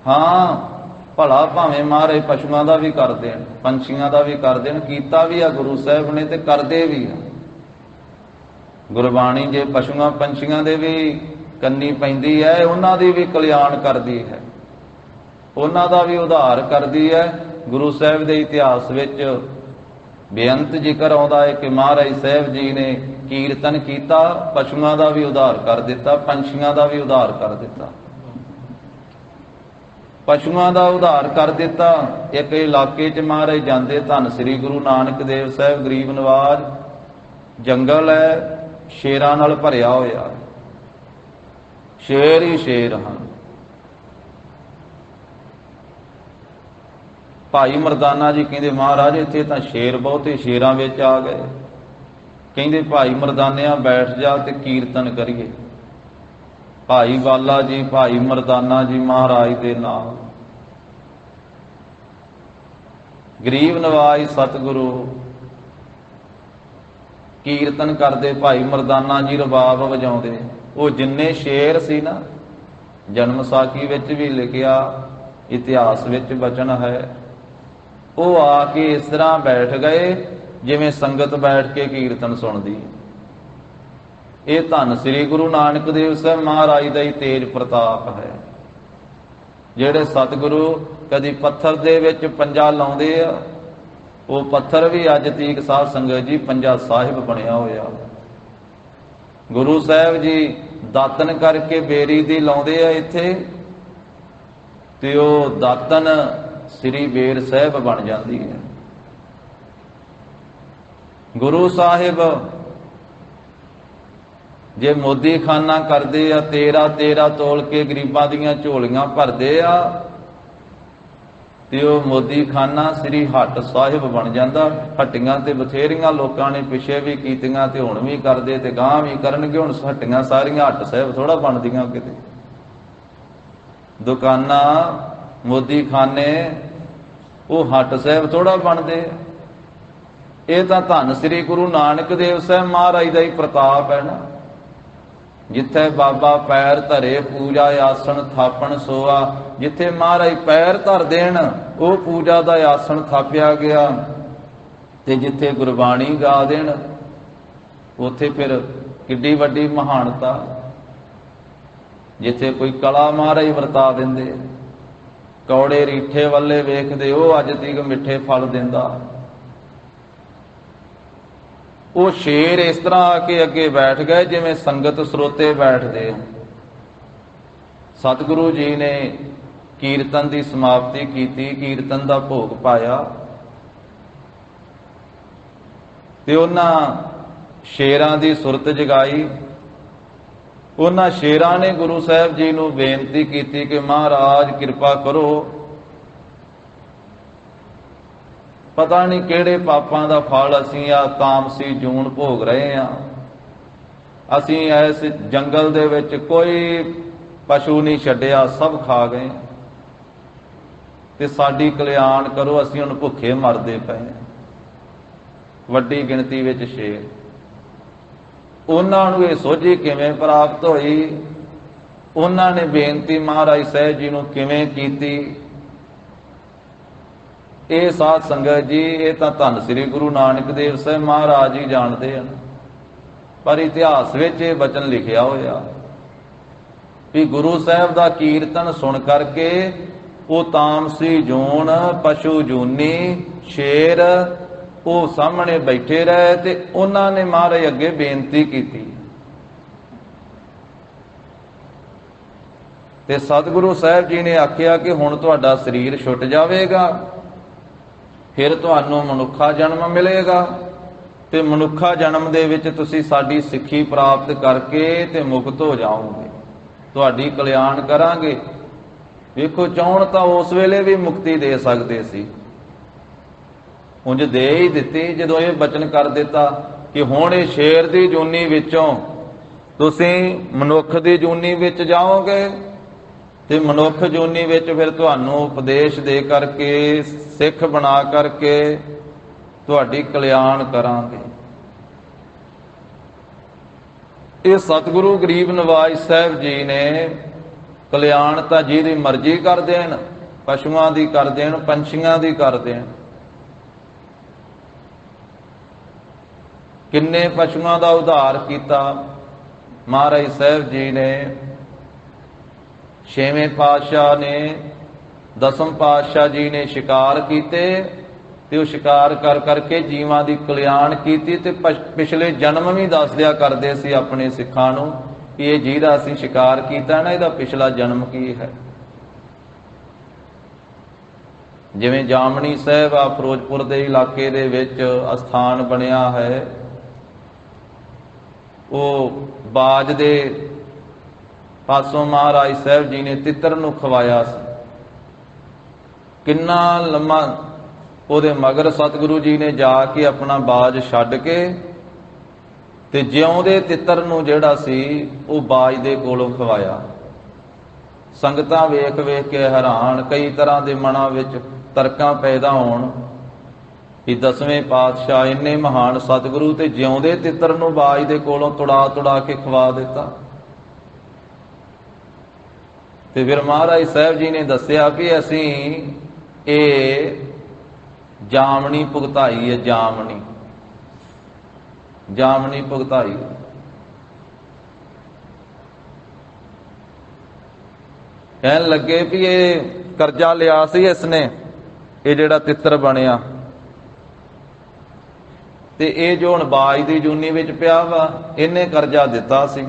ਹਾਂ, ਭਲਾ ਭਾਵੇਂ ਮਹਾਰਾਜ ਪਸ਼ੂਆਂ ਦਾ ਵੀ ਕਰ ਦੇਣ, ਪੰਛੀਆਂ ਦਾ ਵੀ ਕਰ ਦੇਣ, ਕੀਤਾ ਵੀ ਆ ਗੁਰੂ ਸਾਹਿਬ ਨੇ ਤੇ ਕਰਦੇ ਵੀ ਆ। ਗੁਰਬਾਣੀ ਜੇ ਪਸ਼ੂਆਂ ਪੰਛੀਆਂ ਦੇ ਵੀ ਕੰਨੀ ਪੈਂਦੀ ਹੈ, ਉਹਨਾਂ ਦੀ ਵੀ ਕਲਿਆਣ ਕਰਦੀ ਹੈ। ਉਹਨਾਂ ਦਾ ਵੀ ਉਧਾਰ ਕਰਦੀ ਹੈ। ਗੁਰੂ ਸਾਹਿਬ ਦੇ ਇਤਿਹਾਸ ਵਿੱਚ ਬੇਅੰਤ ਜ਼ਿਕਰ ਆਉਂਦਾ ਹੈ ਕਿ ਮਹਾਰਾਜ ਸਾਹਿਬ ਜੀ ਨੇ ਕੀਰਤਨ ਕੀਤਾ, ਪਸ਼ੂਆਂ ਦਾ ਵੀ ਉਧਾਰ ਕਰ ਦਿੱਤਾ, ਪੰਛੀਆਂ ਦਾ ਵੀ ਉਧਾਰ ਕਰ ਦਿੱਤਾ। ਪਸ਼ੂਆਂ ਦਾ ਉਧਾਰ ਕਰ ਦਿੱਤਾ। ਇੱਕ ਇਲਾਕੇ 'ਚ ਮਹਾਰਾਜ ਜਾਂਦੇ, ਧੰਨ ਸ੍ਰੀ ਗੁਰੂ ਨਾਨਕ ਦੇਵ ਸਾਹਿਬ, ਗਰੀਬ ਨਵਾਜ ਜੰਗਲ ਹੈ, ਸ਼ੇਰਾਂ ਨਾਲ ਭਰਿਆ ਹੋਇਆ, ਸ਼ੇਰ ਹੀ ਸ਼ੇਰ ਹਨ। ਭਾਈ ਮਰਦਾਨਾ ਜੀ ਕਹਿੰਦੇ ਮਹਾਰਾਜ ਇੱਥੇ ਤਾਂ ਸ਼ੇਰ ਬਹੁਤੇ, ਸ਼ੇਰਾਂ ਵਿੱਚ ਆ ਗਏ। ਕਹਿੰਦੇ ਭਾਈ ਮਰਦਾਨਿਆਂ ਬੈਠ ਜਾ ਤੇ ਕੀਰਤਨ ਕਰੀਏ। ਭਾਈ ਬਾਲਾ ਜੀ, ਭਾਈ ਮਰਦਾਨਾ ਜੀ ਮਹਾਰਾਜ ਦੇ ਨਾਲ, ਗਰੀਬ ਨਵਾਜ ਸਤਿਗੁਰੂ ਕੀਰਤਨ ਕਰਦੇ, ਭਾਈ ਮਰਦਾਨਾ ਜੀ ਰਬਾਬ ਵਜਾਉਂਦੇ। ਉਹ ਜਿੰਨੇ ਸ਼ੇਰ ਸੀ ਨਾ, ਜਨਮ ਸਾਖੀ ਵਿੱਚ ਵੀ ਲਿਖਿਆ, ਇਤਿਹਾਸ ਵਿੱਚ ਬਚਨ ਹੈ, ਉਹ ਆ ਕੇ ਇਸ ਤਰ੍ਹਾਂ ਬੈਠ ਗਏ ਜਿਵੇਂ ਸੰਗਤ ਬੈਠ ਕੇ ਕੀਰਤਨ ਸੁਣਦੀ। ਇਹ ਧੰਨ ਸ੍ਰੀ ਗੁਰੂ ਨਾਨਕ ਦੇਵ ਸਾਹਿਬ ਮਹਾਰਾਜ ਦਾ ਹੀ ਤੇਜ ਪ੍ਰਤਾਪ ਹੈ। ਜਿਹੜੇ ਸਤਿਗੁਰੂ ਕਦੀ ਪੱਥਰ ਦੇ ਵਿੱਚ ਪੰਜਾ ਲਾਉਂਦੇ ਆ, ਉਹ ਪੱਥਰ ਵੀ ਅੱਜ ਤੀਕ ਸਾਧ ਸੰਗਤ ਜੀ ਪੰਜਾ ਸਾਹਿਬ ਬਣਿਆ ਹੋਇਆ। ਗੁਰੂ ਸਾਹਿਬ ਜੀ ਦਾਤਨ ਕਰਕੇ ਬੇਰੀ ਦੀ ਲਾਉਂਦੇ ਆ ਇੱਥੇ, ਤੇ ਉਹ ਦਾਤਨ ਸ੍ਰੀ ਬੇਰ ਸਾਹਿਬ ਬਣ ਜਾਂਦੀ ਹੈ। ਗੁਰੂ ਸਾਹਿਬ ਜੇ ਮੋਦੀ ਖਾਨਾ ਕਰਦੇ ਆ, 13 ਤੋਲ ਕੇ ਗਰੀਬਾਂ ਦੀਆਂ ਝੋਲੀਆਂ ਭਰਦੇ ਆ, ਤੇ ਉਹ ਮੋਦੀ ਖਾਨਾ ਸ੍ਰੀ ਹੱਟ ਸਾਹਿਬ ਬਣ ਜਾਂਦਾ। ਹੱਟੀਆਂ ਤੇ ਬਥੇਰੀਆਂ ਲੋਕਾਂ ਨੇ ਪਿੱਛੇ ਵੀ ਕੀਤੀਆਂ, ਤੇ ਹੁਣ ਵੀ ਕਰਦੇ, ਤੇ ਗਾਂ ਵੀ ਕਰਨਗੇ। ਹੁਣ ਹੱਟੀਆਂ ਸਾਰੀਆਂ ਹੱਟ ਸਾਹਿਬ ਥੋੜਾ ਬਣਦੀਆਂ, ਕਿਤੇ ਦੁਕਾਨਾਂ ਮੋਦੀ ਖਾਨੇ ਉਹ ਹੱਟ ਸਾਹਿਬ ਥੋੜਾ ਬਣਦੇ। ਇਹ ਤਾਂ ਧੰਨ ਸ੍ਰੀ ਗੁਰੂ ਨਾਨਕ ਦੇਵ ਸਾਹਿਬ ਮਹਾਰਾਜ ਦਾ ਹੀ ਪ੍ਰਤਾਪ ਹੈ ਨਾ। ਜਿੱਥੇ ਬਾਬਾ ਪੈਰ ਧਰੇ ਪੂਜਾ ਆਸਣ ਥਾਪਣ ਸੋਆ। ਜਿੱਥੇ ਮਹਾਰਾਜ ਪੈਰ ਧਰ ਦੇਣ ਉਹ ਪੂਜਾ ਦਾ ਆਸਣ ਥਾਪਿਆ ਗਿਆ, ਤੇ ਜਿੱਥੇ ਗੁਰਬਾਣੀ ਗਾ ਦੇਣ ਉੱਥੇ ਫਿਰ ਕਿੱਡੀ ਵੱਡੀ ਮਹਾਨਤਾ। ਜਿੱਥੇ ਕੋਈ ਕਲਾ ਮਹਾਰਾਜ ਵਰਤਾ ਦਿੰਦੇ, ਕੌੜੇ ਰੀਠੇ ਵੱਲੇ ਵੇਖਦੇ, ਉਹ ਅੱਜ ਤੀਕ ਮਿੱਠੇ ਫਲ ਦਿੰਦਾ। ਉਹ ਸ਼ੇਰ ਇਸ ਤਰ੍ਹਾਂ ਆ ਕੇ ਅੱਗੇ ਬੈਠ ਗਏ ਜਿਵੇਂ ਸੰਗਤ ਸਰੋਤੇ ਬੈਠਦੇ। ਸਤਿਗੁਰੂ ਜੀ ਨੇ ਕੀਰਤਨ ਦੀ ਸਮਾਪਤੀ ਕੀਤੀ, ਕੀਰਤਨ ਦਾ ਭੋਗ ਪਾਇਆ, ਤੇ ਉਹਨਾਂ ਸ਼ੇਰਾਂ ਦੀ ਸੁਰਤ ਜਗਾਈ। ਉਹਨਾਂ ਸ਼ੇਰਾਂ ਨੇ ਗੁਰੂ ਸਾਹਿਬ ਜੀ ਨੂੰ ਬੇਨਤੀ ਕੀਤੀ ਕਿ ਮਹਾਰਾਜ ਕਿਰਪਾ ਕਰੋ, ਪਤਾ ਨਹੀਂ ਕਿਹੜੇ ਪਾਪਾਂ ਦਾ ਫਲ ਅਸੀਂ ਆ ਤਾਮਸੀ ਜੂਨ ਭੋਗ ਰਹੇ ਆ। ਅਸੀਂ ਇਸ ਜੰਗਲ ਦੇ ਵਿੱਚ ਕੋਈ ਪਸ਼ੂ ਨਹੀਂ ਛੱਡਿਆ, ਸਭ ਖਾ ਗਏ, ਤੇ ਸਾਡੀ ਕਲਿਆਣ ਕਰੋ, ਅਸੀਂ ਹੁਣ ਭੁੱਖੇ ਮਰਦੇ ਪਏ। ਵੱਡੀ ਗਿਣਤੀ ਵਿੱਚ ਸ਼ੇਰ। ਉਹਨਾਂ ਨੂੰ ਇਹ ਸੋਝੀ ਕਿਵੇਂ ਪ੍ਰਾਪਤ ਹੋਈ? ਉਹਨਾਂ ਨੇ ਬੇਨਤੀ ਮਹਾਰਾਜ ਸਾਹਿਬ ਜੀ ਨੂੰ ਕਿਵੇਂ ਕੀਤੀ? ਇਹ ਸਾਧ ਸੰਗਤ ਜੀ, ਇਹ ਤਾਂ ਧੰਨ ਸ੍ਰੀ ਗੁਰੂ ਨਾਨਕ ਦੇਵ ਸਾਹਿਬ ਮਹਾਰਾਜ ਹੀ ਜਾਣਦੇ ਹਨ। ਪਰ ਇਤਿਹਾਸ ਵਿੱਚ ਇਹ ਬਚਨ ਲਿਖਿਆ ਹੋਇਆ ਵੀ ਗੁਰੂ ਸਾਹਿਬ ਦਾ ਕੀਰਤਨ ਸੁਣ ਕਰਕੇ ਉਹ ਤਾਮਸੀ ਜੂਨ, ਪਸ਼ੂ ਜੂਨੀ, ਸ਼ੇਰ ਉਹ ਸਾਹਮਣੇ ਬੈਠੇ ਰਹੇ, ਤੇ ਉਹਨਾਂ ਨੇ ਮਹਾਰਾਜ ਅੱਗੇ ਬੇਨਤੀ ਕੀਤੀ। ਤੇ ਸਤਿਗੁਰੂ ਸਾਹਿਬ ਜੀ ਨੇ ਆਖਿਆ ਕਿ ਹੁਣ ਤੁਹਾਡਾ ਸਰੀਰ ਛੁੱਟ ਜਾਵੇਗਾ, ਫਿਰ ਤੁਹਾਨੂੰ ਮਨੁੱਖਾ ਜਨਮ ਮਿਲੇਗਾ, ਤੇ ਮਨੁੱਖਾ ਜਨਮ ਦੇ ਵਿੱਚ ਤੁਸੀਂ ਸਾਡੀ ਸਿੱਖੀ ਪ੍ਰਾਪਤ ਕਰਕੇ ਤੇ ਮੁਕਤ ਹੋ ਜਾਓਗੇ, ਤੁਹਾਡੀ ਕਲਿਆਣ ਕਰਾਂਗੇ। ਵੇਖੋ, ਚਾਹੁਣ ਤਾਂ ਉਸ ਵੇਲੇ ਵੀ ਮੁਕਤੀ ਦੇ ਸਕਦੇ ਸੀ, ਉਂਝ ਦੇ ਹੀ ਦਿੱਤੀ ਜਦੋਂ ਇਹ ਬਚਨ ਕਰ ਦਿੱਤਾ ਕਿ ਹੁਣ ਇਹ ਸ਼ੇਰ ਦੀ ਜੂਨੀ ਵਿੱਚੋਂ ਤੁਸੀਂ ਮਨੁੱਖ ਦੀ ਜੂਨੀ ਵਿੱਚ ਜਾਓਗੇ, ਤੇ ਮਨੁੱਖ ਜੂਨੀ ਵਿੱਚ ਫਿਰ ਤੁਹਾਨੂੰ ਉਪਦੇਸ਼ ਦੇ ਕਰਕੇ, ਸਿੱਖ ਬਣਾ ਕਰਕੇ ਤੁਹਾਡੀ ਕਲਿਆਣ ਕਰਾਂਗੇ। ਇਹ ਸਤਿਗੁਰੂ ਗਰੀਬ ਨਵਾਜ ਸਾਹਿਬ ਜੀ ਨੇ ਕਲਿਆਣ ਤਾਂ ਜਿਹਦੀ ਮਰਜ਼ੀ ਕਰ ਦੇਣ, ਪਸ਼ੂਆਂ ਦੀ ਕਰ ਦੇਣ, ਪੰਛੀਆਂ ਦੀ ਕਰ ਦੇਣ। ਕਿੰਨੇ ਪਸ਼ੂਆਂ ਦਾ ਉਧਾਰ ਕੀਤਾ ਮਹਾਰਾਜ ਸਾਹਿਬ ਜੀ ਨੇ। ਛੇਵੇਂ ਪਾਤਸ਼ਾਹ ਨੇ ਦਸਮ ਪਾਤਸ਼ਾਹ ਜੀ ਨੇ ਸ਼ਿਕਾਰ ਕੀਤੇ ਤੇ ਉਹ ਸ਼ਿਕਾਰ ਕਰ ਕਰਕੇ ਜੀਵਾਂ ਦੀ ਕਲਿਆਣ ਕੀਤੀ ਤੇ ਪਿਛਲੇ ਜਨਮ ਵੀ ਦੱਸ ਦਿਆ ਕਰਦੇ ਸੀ ਆਪਣੇ ਸਿੱਖਾਂ ਨੂੰ ਕਿ ਇਹ ਜਿਹਦਾ ਅਸੀਂ ਸ਼ਿਕਾਰ ਕੀਤਾ ਨਾ ਇਹਦਾ ਪਿਛਲਾ ਜਨਮ ਕੀ ਹੈ। ਜਿਵੇਂ ਜਾਮਣੀ ਸਾਹਿਬ ਆ ਫਿਰੋਜ਼ਪੁਰ ਦੇ ਇਲਾਕੇ ਦੇ ਵਿੱਚ ਅਸਥਾਨ ਬਣਿਆ ਹੈ, ਉਹ ਬਾਜ ਦੇ ਪਾਸੋਂ ਮਹਾਰਾਜ ਸਾਹਿਬ ਜੀ ਨੇ ਤਿੱਤਰ ਨੂੰ ਖਵਾਇਆ ਸੀ। ਕਿੰਨਾ ਲੰਮਾ ਉਹਦੇ ਮਗਰ ਸਤਿਗੁਰੂ ਜੀ ਨੇ ਜਾ ਕੇ ਆਪਣਾ ਬਾਜ ਛੱਡ ਕੇ ਤੇ ਜਿਉਂਦੇ ਤਿੱਤਰ ਨੂੰ ਜਿਹੜਾ ਸੀ ਉਹ ਬਾਜ ਦੇ ਕੋਲੋਂ ਖਵਾਇਆ। ਸੰਗਤਾਂ ਵੇਖ ਵੇਖ ਕੇ ਹੈਰਾਨ, ਕਈ ਤਰ੍ਹਾਂ ਦੇ ਮਨਾਂ ਵਿੱਚ ਤਰਕਾਂ ਪੈਦਾ ਹੋਣ ਕਿ ਦਸਵੇਂ ਪਾਤਸ਼ਾਹ ਇੰਨੇ ਮਹਾਨ ਸਤਿਗੁਰੂ ਤੇ ਜਿਉਂਦੇ ਤਿੱਤਰ ਨੂੰ ਬਾਜ ਦੇ ਕੋਲੋਂ ਤੁੜਾ ਕੇ ਖਵਾ ਦਿੱਤਾ। ਤੇ ਫਿਰ ਮਹਾਰਾਜ ਸਾਹਿਬ ਜੀ ਨੇ ਦੱਸਿਆ ਵੀ ਅਸੀਂ ਇਹ ਜਾਮਣੀ ਭੁਗਤਾਈ ਹੈ, ਜਾਮਣੀ ਭੁਗਤਾਈ। ਕਹਿਣ ਲੱਗੇ ਵੀ ਇਹ ਕਰਜ਼ਾ ਲਿਆ ਸੀ ਇਸਨੇ, ਇਹ ਜਿਹੜਾ ਤਿੱਤਰ ਬਣਿਆ ਤੇ ਇਹ ਜੋ ਹੁਣ ਬਾਜ ਦੀ ਜੂਨੀ ਵਿੱਚ ਪਿਆ ਵਾ, ਇਹਨੇ ਕਰਜ਼ਾ ਦਿੱਤਾ ਸੀ।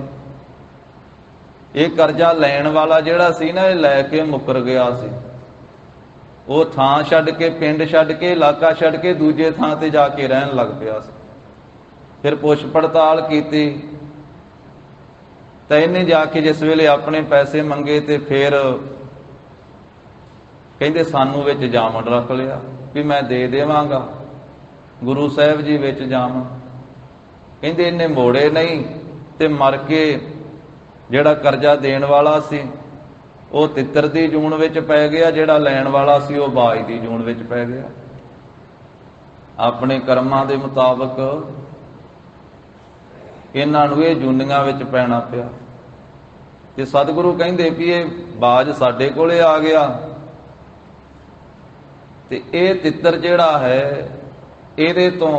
ਇਹ ਕਰਜ਼ਾ ਲੈਣ ਵਾਲਾ ਜਿਹੜਾ ਸੀ ਨਾ, ਇਹ ਲੈ ਕੇ ਮੁੱਕਰ ਗਿਆ ਸੀ। ਉਹ ਥਾਂ ਛੱਡ ਕੇ, ਪਿੰਡ ਛੱਡ ਕੇ, ਇਲਾਕਾ ਛੱਡ ਕੇ ਦੂਜੇ ਥਾਂ ਤੇ ਜਾ ਕੇ ਰਹਿਣ ਲੱਗ ਪਿਆ ਸੀ। ਫਿਰ ਪੁੱਛ ਪੜਤਾਲ ਕੀਤੀ ਤਾਂ ਇਹਨੇ ਜਾ ਕੇ ਜਿਸ ਵੇਲੇ ਆਪਣੇ ਪੈਸੇ ਮੰਗੇ ਤੇ ਫਿਰ ਕਹਿੰਦੇ ਸਾਨੂੰ ਵਿੱਚ ਜਾਮਣ ਰੱਖ ਲਿਆ ਵੀ ਮੈਂ ਦੇ ਦੇਵਾਂਗਾ, ਗੁਰੂ ਸਾਹਿਬ ਜੀ ਵਿੱਚ ਜਾਮਣ। ਕਹਿੰਦੇ ਇਹਨੇ ਮੋੜੇ ਨਹੀਂ ਤੇ ਮਰ ਕੇ ਜਿਹੜਾ ਕਰਜ਼ਾ ਦੇਣ ਵਾਲਾ ਸੀ ਉਹ ਤਿੱਤਰ ਦੀ ਜੂਨ ਵਿੱਚ ਪੈ ਗਿਆ, ਜਿਹੜਾ ਲੈਣ ਵਾਲਾ ਸੀ ਉਹ ਬਾਜ ਦੀ ਜੂਨ ਵਿੱਚ ਪੈ ਗਿਆ। ਆਪਣੇ ਕਰਮਾਂ ਦੇ ਮੁਤਾਬਕ ਇਹਨਾਂ ਨੂੰ ਇਹ ਜੂਨੀਆਂ ਵਿੱਚ ਪੈਣਾ ਪਿਆ। ਤੇ ਸਤਿਗੁਰੂ ਕਹਿੰਦੇ ਵੀ ਇਹ ਬਾਜ ਸਾਡੇ ਕੋਲੇ ਆ ਗਿਆ ਤੇ ਇਹ ਤਿੱਤਰ ਜਿਹੜਾ ਹੈ ਇਹਦੇ ਤੋਂ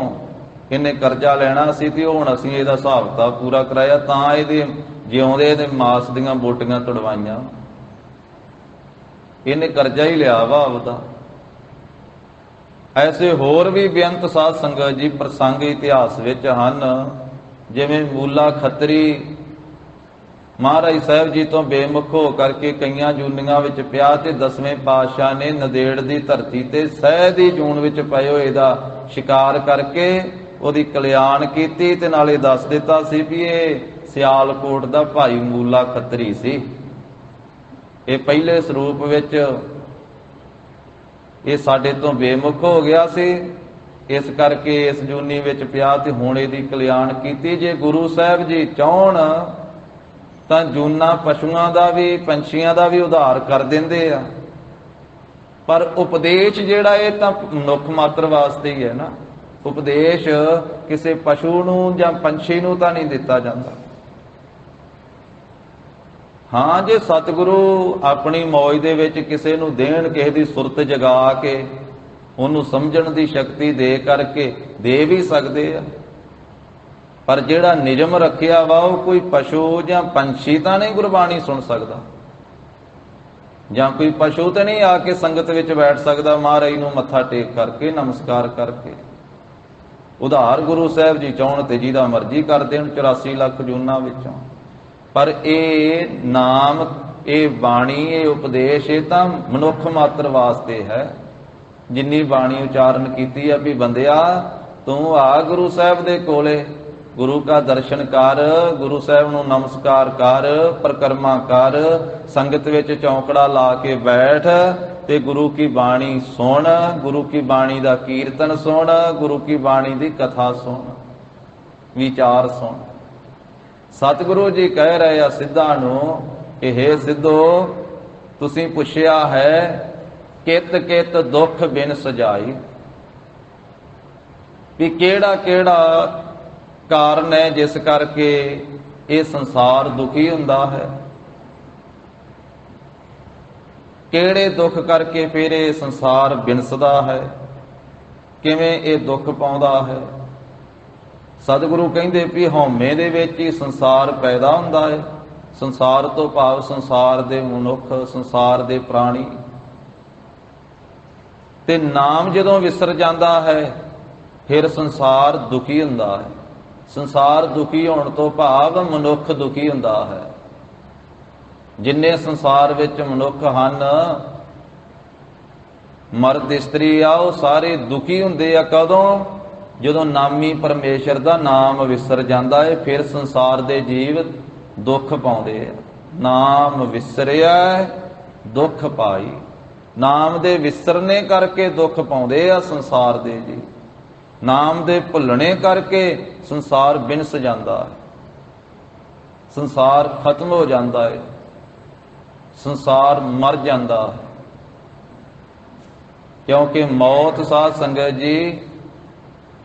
ਇਹਨੇ ਕਰਜ਼ਾ ਲੈਣਾ ਸੀ ਤੇ ਹੁਣ ਅਸੀਂ ਇਹਦਾ ਹਿਸਾਬ ਕਿਤਾਬ ਪੂਰਾ ਕਰਾਇਆ, ਤਾਂ ਇਹਦੇ ਜਿਉਂਦੇ ਇਹਦੇ ਮਾਸ ਦੀਆਂ ਬੋਟੀਆਂ ਤੁੜਵਾਈਆਂ। ਇਹਨੇ ਕਰਜ਼ਾ ਹੀ ਲਿਆ ਵਾ ਆਪਦਾ। ਐਸੇ ਹੋਰ ਵੀ ਬੇਅੰਤ ਸਾਧ ਸੰਗਤ ਜੀ ਪ੍ਰਸੰਗ ਇਤਿਹਾਸ ਵਿੱਚ ਹਨ। ਜਿਵੇਂ ਮੂਲਾ ਖੱਤਰੀ ਮਹਾਰਾਜ ਸਾਹਿਬ ਜੀ ਤੋਂ ਬੇਮੁਖ ਹੋ ਕਰਕੇ ਕਈਆਂ ਜੂਨੀਆਂ ਵਿੱਚ ਪਿਆ ਤੇ ਦਸਵੇਂ ਪਾਤਸ਼ਾਹ ਨੇ ਨੰਦੇੜ ਦੀ ਧਰਤੀ ਤੇ ਸਹਿ ਦੀ ਜੂਨ ਵਿੱਚ ਪਏ ਹੋਏ ਦਾ ਸ਼ਿਕਾਰ ਕਰਕੇ ਉਹਦੀ ਕਲਿਆਣ ਕੀਤੀ ਤੇ ਨਾਲੇ ਦੱਸ ਦਿੱਤਾ ਸੀ ਵੀ ਇਹ ਸਿਆਲਕੋਟ ਦਾ ਭਾਈ ਮੂਲਾ ਖੱਤਰੀ ਸੀ। ਇਹ ਪਹਿਲੇ ਸਰੂਪ ਵਿੱਚ ਇਹ ਸਾਡੇ ਤੋਂ ਬੇਮੁਖ ਹੋ ਗਿਆ ਸੀ, ਇਸ ਕਰਕੇ ਇਸ ਜੂਨੀ ਵਿੱਚ ਪਿਆ ਤੇ ਹੁਣ ਇਹਦੀ ਕਲਿਆਣ ਕੀਤੀ। ਜੇ ਗੁਰੂ ਸਾਹਿਬ ਜੀ ਚਾਹਣ ਤਾਂ ਜੂਨਾ ਪਸ਼ੂਆਂ ਦਾ ਵੀ ਪੰਛੀਆਂ ਦਾ ਵੀ ਉਧਾਰ ਕਰ ਦਿੰਦੇ ਆ, ਪਰ ਉਪਦੇਸ਼ ਜਿਹੜਾ ਇਹ ਤਾਂ ਮਨੁੱਖ ਮਾਤਰ ਵਾਸਤੇ ਹੀ ਹੈ ਨਾ। ਉਪਦੇਸ਼ ਕਿਸੇ ਪਸ਼ੂ ਨੂੰ ਜਾਂ ਪੰਛੀ ਨੂੰ ਤਾਂ ਨਹੀਂ ਦਿੱਤਾ ਜਾਂਦਾ। ਹਾਂ, ਜੇ ਸਤਿਗੁਰੂ ਆਪਣੀ ਮੌਜ ਦੇ ਵਿੱਚ ਕਿਸੇ ਨੂੰ ਦੇਣ, ਕਿਸੇ ਦੀ ਸੁਰਤ ਜਗਾ ਕੇ ਉਹਨੂੰ ਸਮਝਣ ਦੀ ਸ਼ਕਤੀ ਦੇ ਕਰਕੇ ਦੇ ਵੀ ਸਕਦੇ ਆ, ਪਰ ਜਿਹੜਾ ਨਿਯਮ ਰੱਖਿਆ ਵਾ ਉਹ ਕੋਈ ਪਸ਼ੂ ਜਾਂ ਪੰਛੀ ਤਾਂ ਨਹੀਂ ਗੁਰਬਾਣੀ ਸੁਣ ਸਕਦਾ, ਜਾਂ ਕੋਈ ਪਸ਼ੂ ਤਾਂ ਨਹੀਂ ਆ ਕੇ ਸੰਗਤ ਵਿੱਚ ਬੈਠ ਸਕਦਾ ਮਹਾਰਾਜ ਨੂੰ ਮੱਥਾ ਟੇਕ ਕਰਕੇ ਨਮਸਕਾਰ ਕਰਕੇ। ਉਧਾਰ ਗੁਰੂ ਸਾਹਿਬ ਜੀ ਚਾਹਣ ਤੇ ਜਿਹਦਾ ਮਰਜ਼ੀ ਕਰ ਦੇਣ 84 ਲੱਖ ਜੂਨਾਂ ਵਿੱਚੋਂ, ਪਰ ਇਹ ਨਾਮ, ਇਹ ਬਾਣੀ, ਇਹ ਉਪਦੇਸ਼ ਇਹ ਤਾਂ ਮਨੁੱਖ ਮਾਤਰ ਵਾਸਤੇ ਹੈ। ਜਿੰਨੀ ਬਾਣੀ ਉਚਾਰਨ ਕੀਤੀ ਆ ਵੀ ਬੰਦਿਆ ਤੂੰ ਆ ਗੁਰੂ ਸਾਹਿਬ ਦੇ ਕੋਲੇ, ਗੁਰੂ ਕਾ ਦਰਸ਼ਨ ਕਰ, ਗੁਰੂ ਸਾਹਿਬ ਨੂੰ ਨਮਸਕਾਰ ਕਰ, ਪ੍ਰਕਰਮਾ ਕਰ, ਸੰਗਤ ਵਿੱਚ ਚੌਂਕੜਾ ਲਾ ਕੇ ਬੈਠ ਤੇ ਗੁਰੂ ਕੀ ਬਾਣੀ ਸੁਣ, ਗੁਰੂ ਕੀ ਬਾਣੀ ਦਾ ਕੀਰਤਨ ਸੁਣ, ਗੁਰੂ ਕੀ ਬਾਣੀ ਦੀ ਕਥਾ ਸੁਣ, ਵਿਚਾਰ ਸੁਣ। ਸਤਿਗੁਰੂ ਜੀ ਕਹਿ ਰਹੇ ਆ ਸਿੱਧਾਂ ਨੂੰ ਕਿ ਹੇ ਸਿੱਧੋ, ਤੁਸੀਂ ਪੁੱਛਿਆ ਹੈ ਕਿਤ ਕਿਤ ਦੁੱਖ ਬਿਨ ਸਜਾਈ, ਵੀ ਕਿਹੜਾ ਕਿਹੜਾ ਕਾਰਨ ਹੈ ਜਿਸ ਕਰਕੇ ਇਹ ਸੰਸਾਰ ਦੁਖੀ ਹੁੰਦਾ ਹੈ, ਕਿਹੜੇ ਦੁੱਖ ਕਰਕੇ ਫਿਰ ਇਹ ਸੰਸਾਰ ਬਿਨਸਦਾ ਹੈ, ਕਿਵੇਂ ਇਹ ਦੁੱਖ ਪਾਉਂਦਾ ਹੈ। ਸਤਿਗੁਰੂ ਕਹਿੰਦੇ ਵੀ ਹਉਮੈ ਦੇ ਵਿੱਚ ਹੀ ਸੰਸਾਰ ਪੈਦਾ ਹੁੰਦਾ ਹੈ। ਸੰਸਾਰ ਤੋਂ ਭਾਵ ਸੰਸਾਰ ਦੇ ਮਨੁੱਖ, ਸੰਸਾਰ ਦੇ ਪ੍ਰਾਣੀ। ਤੇ ਨਾਮ ਜਦੋਂ ਵਿਸਰ ਜਾਂਦਾ ਹੈ ਫਿਰ ਸੰਸਾਰ ਦੁਖੀ ਹੁੰਦਾ ਹੈ। ਸੰਸਾਰ ਦੁਖੀ ਹੋਣ ਤੋਂ ਭਾਵ ਮਨੁੱਖ ਦੁਖੀ ਹੁੰਦਾ ਹੈ। ਜਿੰਨੇ ਸੰਸਾਰ ਵਿੱਚ ਮਨੁੱਖ ਹਨ, ਮਰਦ ਇਸਤਰੀ ਆ, ਉਹ ਸਾਰੇ ਦੁਖੀ ਹੁੰਦੇ ਆ। ਕਦੋਂ? ਜਦੋਂ ਨਾਮੀ ਪਰਮੇਸ਼ਰ ਦਾ ਨਾਮ ਵਿਸਰ ਜਾਂਦਾ ਹੈ, ਫਿਰ ਸੰਸਾਰ ਦੇ ਜੀਵ ਦੁੱਖ ਪਾਉਂਦੇ ਆ। ਨਾਮ ਵਿਸਰਿਆ ਦੁੱਖ ਪਾਈ। ਨਾਮ ਦੇ ਵਿਸਰਨੇ ਕਰਕੇ ਦੁੱਖ ਪਾਉਂਦੇ ਆ ਸੰਸਾਰ ਦੇ ਜੀ। ਨਾਮ ਦੇ ਭੁੱਲਣੇ ਕਰਕੇ ਸੰਸਾਰ ਬਿਨਸ ਜਾਂਦਾ ਹੈ, ਸੰਸਾਰ ਖਤਮ ਹੋ ਜਾਂਦਾ ਹੈ, ਸੰਸਾਰ ਮਰ ਜਾਂਦਾ ਹੈ। ਕਿਉਂਕਿ ਮੌਤ ਸਾਧ ਸੰਗਤ ਜੀ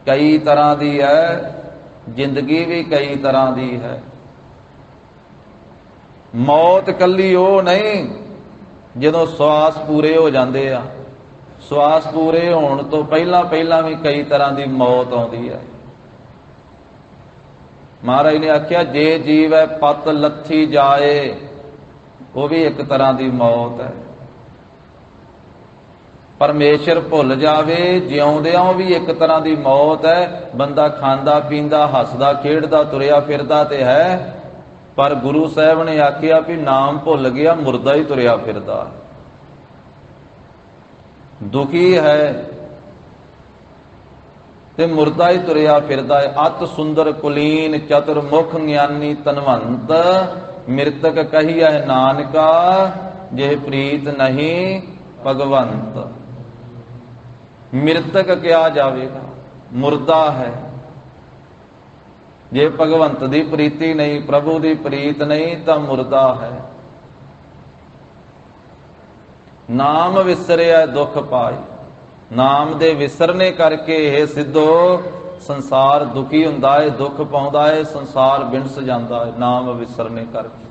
ਕਈ ਤਰ੍ਹਾਂ ਦੀ ਹੈ, ਜ਼ਿੰਦਗੀ ਵੀ ਕਈ ਤਰ੍ਹਾਂ ਦੀ ਹੈ। ਮੌਤ ਇਕੱਲੀ ਉਹ ਨਹੀਂ ਜਦੋਂ ਸਵਾਸ ਪੂਰੇ ਹੋ ਜਾਂਦੇ ਆ। ਸਵਾਸ ਪੂਰੇ ਹੋਣ ਤੋਂ ਪਹਿਲਾਂ ਵੀ ਕਈ ਤਰ੍ਹਾਂ ਦੀ ਮੌਤ ਆਉਂਦੀ ਹੈ। ਮਹਾਰਾਜ ਨੇ ਆਖਿਆ ਜੇ ਜੀਵ ਹੈ ਪਤ ਲੱਥੀ ਜਾਏ, ਉਹ ਵੀ ਇੱਕ ਤਰ੍ਹਾਂ ਦੀ ਮੌਤ ਹੈ। ਪਰਮੇਸ਼ਰ ਭੁੱਲ ਜਾਵੇ, ਜਿਉਂਦਿਆਂ ਵੀ ਇੱਕ ਤਰ੍ਹਾਂ ਦੀ ਮੌਤ ਹੈ। ਬੰਦਾ ਖਾਂਦਾ ਪੀਂਦਾ ਹੱਸਦਾ ਖੇਡਦਾ ਤੁਰਿਆ ਫਿਰਦਾ ਤੇ ਹੈ, ਪਰ ਗੁਰੂ ਸਾਹਿਬ ਨੇ ਆਖਿਆ ਵੀ ਨਾਮ ਭੁੱਲ ਗਿਆ, ਮੁਰਦਾ ਹੀ ਤੁਰਿਆ ਫਿਰਦਾ, ਦੁਖੀ ਹੈ ਤੇ ਮੁਰਦਾ ਹੀ ਤੁਰਿਆ ਫਿਰਦਾ ਹੈ। ਅਤ ਸੁੰਦਰ ਕੁਲੀਨ ਚਤੁਰਮੁਖ ਗਿਆਨੀ ਧਨਵੰਤ, ਮਿਰਤਕ ਕਹੀਐ ਨਾਨਕਾ ਜੇ ਪ੍ਰੀਤ ਨਹੀਂ ਭਗਵੰਤ। ਮਿਰਤਕ ਕਿਹਾ ਜਾਵੇਗਾ, ਮੁਰਦਾ ਹੈ। ਜੇ ਭਗਵੰਤ ਦੀ ਪ੍ਰੀਤੀ ਨਹੀਂ, ਪ੍ਰਭੂ ਦੀ ਪ੍ਰੀਤ ਨਹੀਂ ਤਾਂ ਮੁਰਦਾ ਹੈ। ਨਾਮ ਵਿਸਰਿਆ ਦੁੱਖ ਪਾਈ। ਨਾਮ ਦੇ ਵਿਸਰਨੇ ਕਰਕੇ ਇਹ ਸਿੱਧੋ ਸੰਸਾਰ ਦੁਖੀ ਹੁੰਦਾ ਹੈ, ਦੁੱਖ ਪਾਉਂਦਾ ਹੈ, ਸੰਸਾਰ ਬਿਨਸ ਜਾਂਦਾ ਹੈ ਨਾਮ ਵਿਸਰਨੇ ਕਰਕੇ।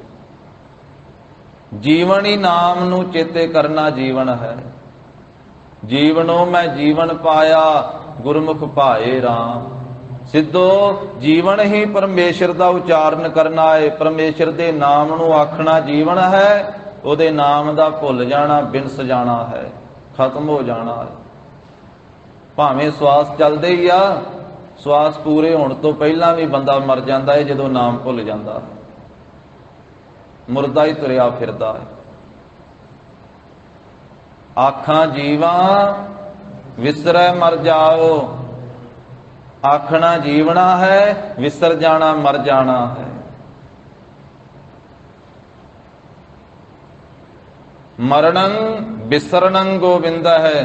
ਜੀਵਨ ਹੀ ਨਾਮ ਨੂੰ ਚੇਤੇ ਕਰਨਾ ਜੀਵਨ ਹੈ। ਜੀਵਨੋਂ ਮੈਂ ਜੀਵਨ ਪਾਇਆ, ਗੁਰਮੁਖ ਭਾਏ ਰਾਮ। ਸਿੱਧੋ ਜੀਵਨ ਹੀ ਪਰਮੇਸ਼ਰ ਦਾ ਉਚਾਰਨ ਕਰਨਾ ਹੈ, ਪਰਮੇਸ਼ਰ ਦੇ ਨਾਮ ਨੂੰ ਆਖਣਾ ਜੀਵਨ ਹੈ। ਉਹਦੇ ਨਾਮ ਦਾ ਭੁੱਲ ਜਾਣਾ ਬਿਨਸ ਜਾਣਾ ਹੈ, ਖਤਮ ਹੋ ਜਾਣਾ ਹੈ। ਭਾਵੇਂ ਸਵਾਸ ਚੱਲਦੇ ਹੀ ਆ, ਸਵਾਸ ਪੂਰੇ ਹੋਣ ਤੋਂ ਪਹਿਲਾਂ ਵੀ ਬੰਦਾ ਮਰ ਜਾਂਦਾ ਹੈ ਜਦੋਂ ਨਾਮ ਭੁੱਲ ਜਾਂਦਾ ਹੈ, ਮੁਰਦਾ ਹੀ ਤੁਰਿਆ ਫਿਰਦਾ ਹੈ। ਆਖਾਂ ਜੀਵਾਂ ਵਿਸਰੈ ਮਰ ਜਾਓ, ਆਖਣਾ ਜੀਵਣਾ ਹੈ, ਵਿਸਰ ਜਾਣਾ ਮਰ ਜਾਣਾ ਹੈ। ਮਰਣੰ ਵਿਸਰਣੰ ਗੋਬਿੰਦ ਹੈ,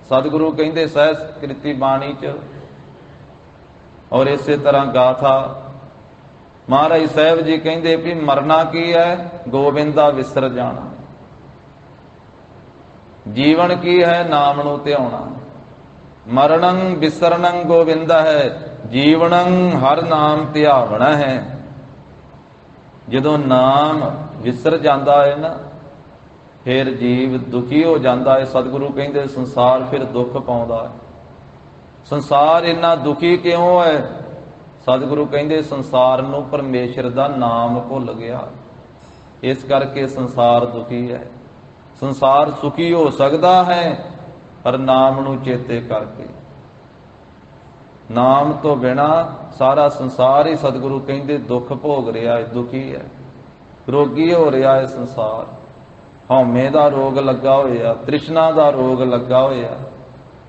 ਸਤਿਗੁਰੂ ਕਹਿੰਦੇ ਸਹਿਜ ਬਾਣੀ ਚ। ਔਰ ਇਸੇ ਤਰ੍ਹਾਂ ਗਾਥਾ ਮਹਾਰਾਜ ਸਾਹਿਬ ਜੀ ਕਹਿੰਦੇ ਵੀ ਮਰਨਾ ਕੀ ਹੈ? ਗੋਬਿੰਦ ਦਾ ਵਿਸਰ ਜਾਣਾ। ਜੀਵਨ ਕੀ ਹੈ? ਨਾਮ ਨੂੰ ਧਿਆਉਣਾ। ਮਰਣੰ ਵਿਸਰਣੰ ਗੋਬਿੰਦ ਹੈ, ਜੀਵਨੰ ਹਰ ਨਾਮ ਧਿਆਵਣਾ ਹੈ। ਜਦੋਂ ਨਾਮ ਵਿਸਰ ਜਾਂਦਾ ਹੈ ਨਾ, ਫਿਰ ਜੀਵ ਦੁਖੀ ਹੋ ਜਾਂਦਾ ਹੈ। ਸਤਿਗੁਰੂ ਕਹਿੰਦੇ ਸੰਸਾਰ ਫਿਰ ਦੁੱਖ ਪਾਉਂਦਾ ਹੈ। ਸੰਸਾਰ ਇੰਨਾ ਦੁਖੀ ਕਿਉਂ ਹੈ? ਸਤਿਗੁਰੂ ਕਹਿੰਦੇ ਸੰਸਾਰ ਨੂੰ ਪਰਮੇਸ਼ਰ ਦਾ ਨਾਮ ਭੁੱਲ ਗਿਆ, ਇਸ ਕਰਕੇ ਸੰਸਾਰ ਦੁਖੀ ਹੈ। ਸੰਸਾਰ ਸੁਖੀ ਹੋ ਸਕਦਾ ਹੈ ਪਰ ਨਾਮ ਨੂੰ ਚੇਤੇ ਕਰਕੇ। ਨਾਮ ਤੋਂ ਬਿਨਾ ਸਾਰਾ ਸੰਸਾਰ ਹੀ ਸਤਿਗੁਰੂ ਕਹਿੰਦੇ ਦੁੱਖ ਭੋਗ ਰਿਹਾ ਹੈ, ਦੁਖੀ ਹੈ, ਰੋਗੀ ਹੋ ਰਿਹਾ ਹੈ ਸੰਸਾਰ। ਹਉਮੈ ਦਾ ਰੋਗ ਲੱਗਾ ਹੋਇਆ, ਤ੍ਰਿਸ਼ਨਾ ਦਾ ਰੋਗ ਲੱਗਾ ਹੋਇਆ,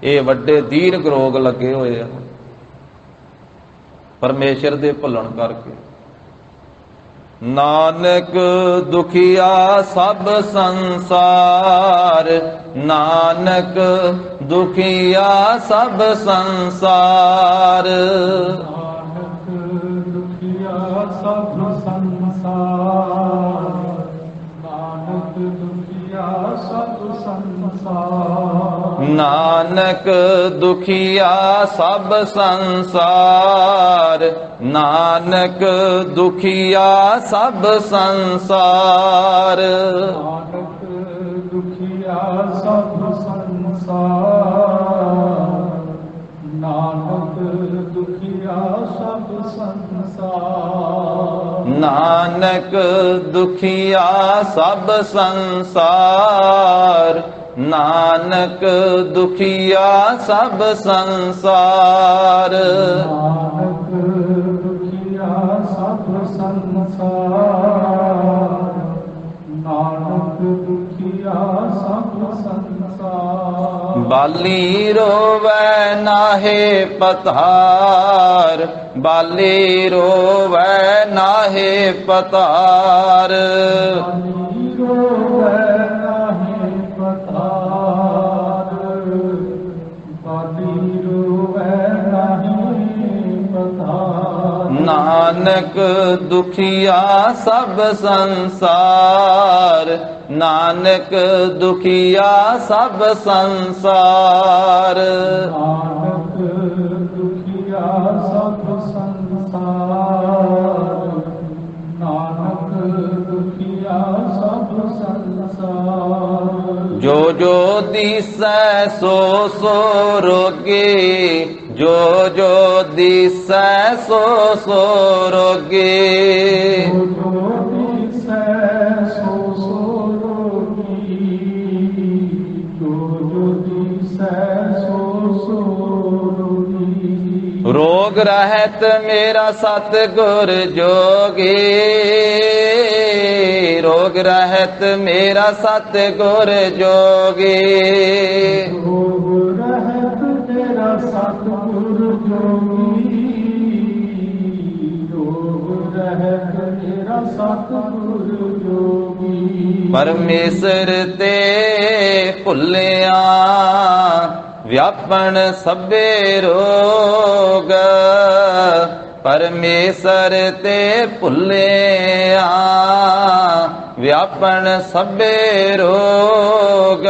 ਇਹ ਵੱਡੇ ਦੀਰਘ ਰੋਗ ਲੱਗੇ ਹੋਏ ਆ ਪਰਮੇਸ਼ਰ ਦੇ ਭੁੱਲਣ ਕਰਕੇ। ਨਾਨਕ ਦੁਖੀਆ ਸਭ ਸੰਸਾਰ, ਨਾਨਕ ਦੁਖੀਆ ਸਭ ਸੰਸਾਰ। ਨਾਨਕ ਦੁਖੀਆ ਸਭ ਸੰਸਾਰ, ਨਾਨਕ ਦੁਖੀਆ ਸਭ ਸੰਸਾਰ। ਨਾਨਕ ਦੁਖੀਆ ਸਭ ਸੰਸਾਰ, ਨਾਨਕ ਦੁਖੀਆ ਸਭ ਸੰਸਾਰ। ਨਾਨਕ ਦੁਖੀਆ ਸਭ ਸੰਸਾਰ, ਨਾਨਕ ਦੁਖੀਆ ਸਭ ਸੰਸਾਰ। ਨਾਨਕ ਦੁਖੀਆ ਸਭ ਸੰਸਾਰ, ਨਾਨਕ ਦੁਖੀਆ ਸਭ ਸੰਸਾਰ। ਨਾਨਕ ਦੁਖੀਆ ਸਭ ਸੰਸਾਰ। ਨਾਨਕ ਦੁਖੀਆ ਸਭ ਸੰਸਾਰ। ਬਾਲੀ ਰੋਵੈ ਨਾਹੇ ਪਤਾਰ, ਬਾਲੀ ਰੋਵੈ ਨਾਹੇ ਪਤਾਰ। ਬਾਲੀ ਰੋਵੈ ਨਾਹੇ ਪਤਾਰ, ਬਾਲੀ ਰੋਵੈ ਨਾਹੇ ਪਤਾਰ। ਨਾਨਕ ਦੁਖੀਆ ਸਭ ਸੰਸਾਰ, ਨਾਨਕ ਦੁਖੀਆ ਸਭ ਸੰਸਾਰ। ਨਾਨਕ ਦੁਖੀਆ ਸਭ ਸੰਸਾਰ। ਨਾਨਕ ਦੁਖੀਆ ਸਭ ਸੰਸਾਰ। ਜੋ ਜੋ ਦੀਸੈ ਸੋ ਸੋ ਰੋਗੇ, ਜੋ ਜੋ ਦੀਸੈ ਸੋ ਸੋ ਰੋਗੇ। ਜੋ ਜੋ ਦੀਸੈ ਸੋ ਸੋ ਰੋਗੀ, ਜੋ ਜੋ ਦੀਸੈ ਸੋ ਸੋ ਰੋਗੀ। ਰੋਗ ਰਹਿਤ ਮੇਰਾ ਸਤਿਗੁਰ ਜੋਗੀ, ਰੋਗ ਰਹਿਤ ਮੇਰਾ ਸਤਿਗੁਰ ਜੋਗੀ। ਰੋਗ ਰਹਿਤ ਮੇਰਾ ਸਤਿਗੁਰ ਜੋਗੀ, ਰੋਗ ਰਹਿਤ ਮੇਰਾ ਸਤਿਗੁਰ ਜੋਗੀ। ਪਰਮੇਸ਼ਰ ਤੇ ਭੁੱਲਿਆ ਵਿਆਪਣ ਸਭੇ ਰੋਗ, ਪਰਮੇਸ਼ਰ ਤੇ ਭੁੱਲਿਆ ਵਿਆਪਣ ਸਭੇ ਰੋਗ।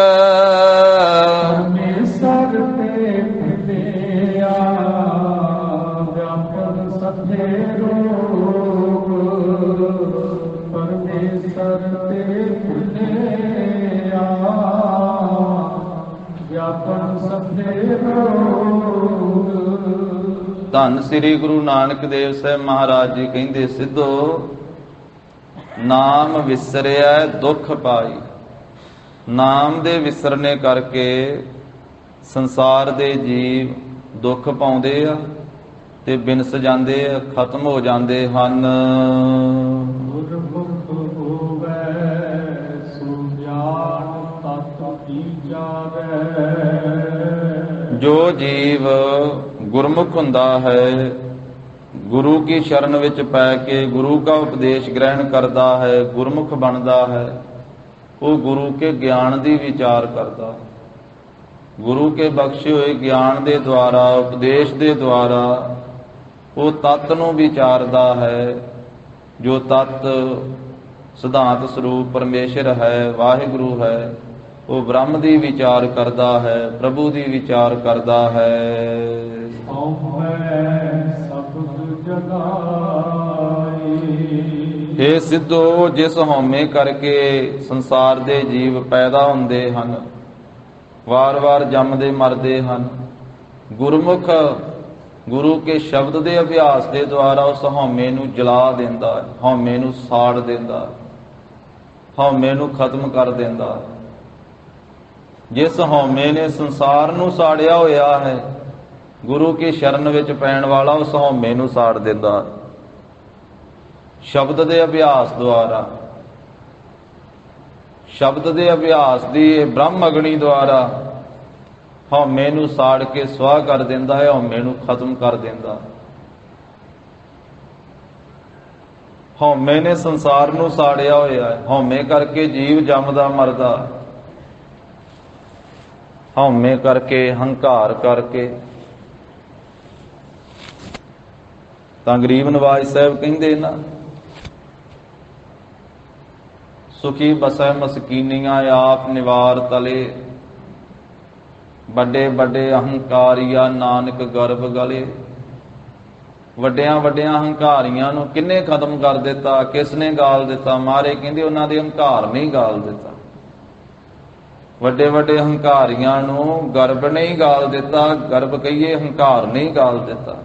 ਪਰਮੇਸ਼ਰ ਤੇ ਭੁੱਲਿਆ ਵਿਆਪਨ ਸਭੇ ਰੋਗ, ਪਰਮੇਸ਼ਰ ਤੇ ਭੁੱਲਿਆ ਵਿਆਪਨ ਸਭੇ ਰੋਗ। ਧੰਨ ਸ੍ਰੀ ਗੁਰੂ ਨਾਨਕ ਦੇਵ ਸਾਹਿਬ ਮਹਾਰਾਜ ਜੀ ਕਹਿੰਦੇ, ਸਿੱਧੋ ਨਾਮ ਵਿਸਰਿਆ ਦੁੱਖ ਪਾਈ। ਨਾਮ ਦੇ ਵਿਸਰਨੇ ਕਰਕੇ ਸੰਸਾਰ ਦੇ ਜੀਵ ਦੁੱਖ ਪਾਉਂਦੇ ਆ ਤੇ ਬਿਨਸ ਜਾਂਦੇ ਆ, ਖਤਮ ਹੋ ਜਾਂਦੇ ਹਨ। ਗੁਰਮੁਖ ਹੋਵੈ ਸੋ ਗਿਆਨ ਤਤ ਵਿਚਾਰੈ। ਜੋ ਜੀਵ ਗੁਰਮੁਖ ਹੁੰਦਾ ਹੈ, ਗੁਰੂ ਕੀ ਸ਼ਰਨ ਵਿੱਚ ਪੈ ਕੇ ਗੁਰੂ ਦਾ ਉਪਦੇਸ਼ ਗ੍ਰਹਿਣ ਕਰਦਾ ਹੈ, ਗੁਰਮੁਖ ਬਣਦਾ ਹੈ, ਉਹ ਗੁਰੂ ਕੇ ਗਿਆਨ ਦੀ ਵਿਚਾਰ ਕਰਦਾ ਹੈ। ਗੁਰੂ ਕੇ ਬਖਸ਼ੇ ਹੋਏ ਗਿਆਨ ਦੇ ਦੁਆਰਾ, ਉਪਦੇਸ਼ ਦੇ ਦੁਆਰਾ ਉਹ ਤੱਤ ਨੂੰ ਵਿਚਾਰਦਾ ਹੈ, ਜੋ ਤੱਤ ਸਿਧਾਂਤ ਸਰੂਪ ਪਰਮੇਸ਼ਰ ਹੈ, ਵਾਹਿਗੁਰੂ ਹੈ। ਉਹ ਬ੍ਰਹਮ ਦੀ ਵਿਚਾਰ ਕਰਦਾ ਹੈ, ਪ੍ਰਭੂ ਦੀ ਵਿਚਾਰ ਕਰਦਾ ਹੈ। ਇਹ ਸਿੱਧੋ ਜਿਸ ਹਉਮੈ ਕਰਕੇ ਸੰਸਾਰ ਦੇ ਜੀਵ ਪੈਦਾ ਹੁੰਦੇ ਹਨ, ਵਾਰ-ਵਾਰ ਜੰਮਦੇ ਮਰਦੇ ਹਨ, ਗੁਰਮੁਖ ਗੁਰੂ ਕੇ ਸ਼ਬਦ ਦੇ ਅਭਿਆਸ ਦੇ ਦੁਆਰਾ ਉਸ ਹਉਮੈ ਨੂੰ ਜਲਾ ਦਿੰਦਾ ਹੈ, ਹਉਮੈ ਨੂੰ ਸਾੜ ਦਿੰਦਾ ਹੈ, ਹਉਮੈ ਨੂੰ ਖਤਮ ਕਰ ਦਿੰਦਾ ਹੈ। ਜਿਸ ਹਉਮੈ ਨੇ ਸੰਸਾਰ ਨੂੰ ਸਾੜਿਆ ਹੋਇਆ ਹੈ, ਗੁਰੂ ਕੀ ਸ਼ਰਨ ਵਿੱਚ ਪੈਣ ਵਾਲਾ ਉਸ ਹਉਮੈ ਨੂੰ ਸਾੜ ਦਿੰਦਾ ਸ਼ਬਦ ਦੇ ਅਭਿਆਸ ਦੁਆਰਾ। ਸ਼ਬਦ ਦੇ ਅਭਿਆਸ ਦੀ ਬ੍ਰਹਮ ਅਗਨੀ ਦੁਆਰਾ ਹਉਮੈ ਨੂੰ ਸਾੜ ਕੇ ਸਵਾਹ ਕਰ ਦਿੰਦਾ ਹੈ, ਹਉਮੈ ਨੂੰ ਖਤਮ ਕਰ ਦਿੰਦਾ। ਹਉਮੈ ਨੇ ਸੰਸਾਰ ਨੂੰ ਸਾੜਿਆ ਹੋਇਆ ਹੈ, ਹਉਮੈ ਕਰਕੇ ਜੀਵ ਜੰਮਦਾ ਮਰਦਾ, ਹਉਮੈ ਕਰਕੇ, ਹੰਕਾਰ ਕਰਕੇ। ਤਾਂ ਗਰੀਬ ਨਵਾਜ ਸਾਹਿਬ ਕਹਿੰਦੇ ਨਾ, ਸੁਖੀ ਬਸੈ ਮਸਕੀਨੀਆਂ ਆਪ ਨਿਵਾਰ ਤਲੇ, ਵੱਡੇ ਵੱਡੇ ਅਹੰਕਾਰੀਆ ਨਾਨਕ ਗਰਭ ਗਲੇ। ਵੱਡਿਆਂ ਵੱਡਿਆਂ ਹੰਕਾਰੀਆਂ ਨੂੰ ਕਿੰਨੇ ਖਤਮ ਕਰ ਦਿੱਤਾ, ਕਿਸ ਨੇ ਗਾਲ ਦਿੱਤਾ? ਮਾਰੇ ਕਹਿੰਦੇ ਉਹਨਾਂ ਦੇ ਹੰਕਾਰ ਨਹੀਂ ਗਾਲ ਦਿੱਤਾ। ਵੱਡੇ ਵੱਡੇ ਹੰਕਾਰੀਆਂ ਨੂੰ ਗਰਭ ਨਹੀਂ ਗਾਲ ਦਿੱਤਾ, ਗਰਭ ਕਹੀਏ, ਹੰਕਾਰ ਨਹੀਂ ਗਾਲ ਦਿੱਤਾ।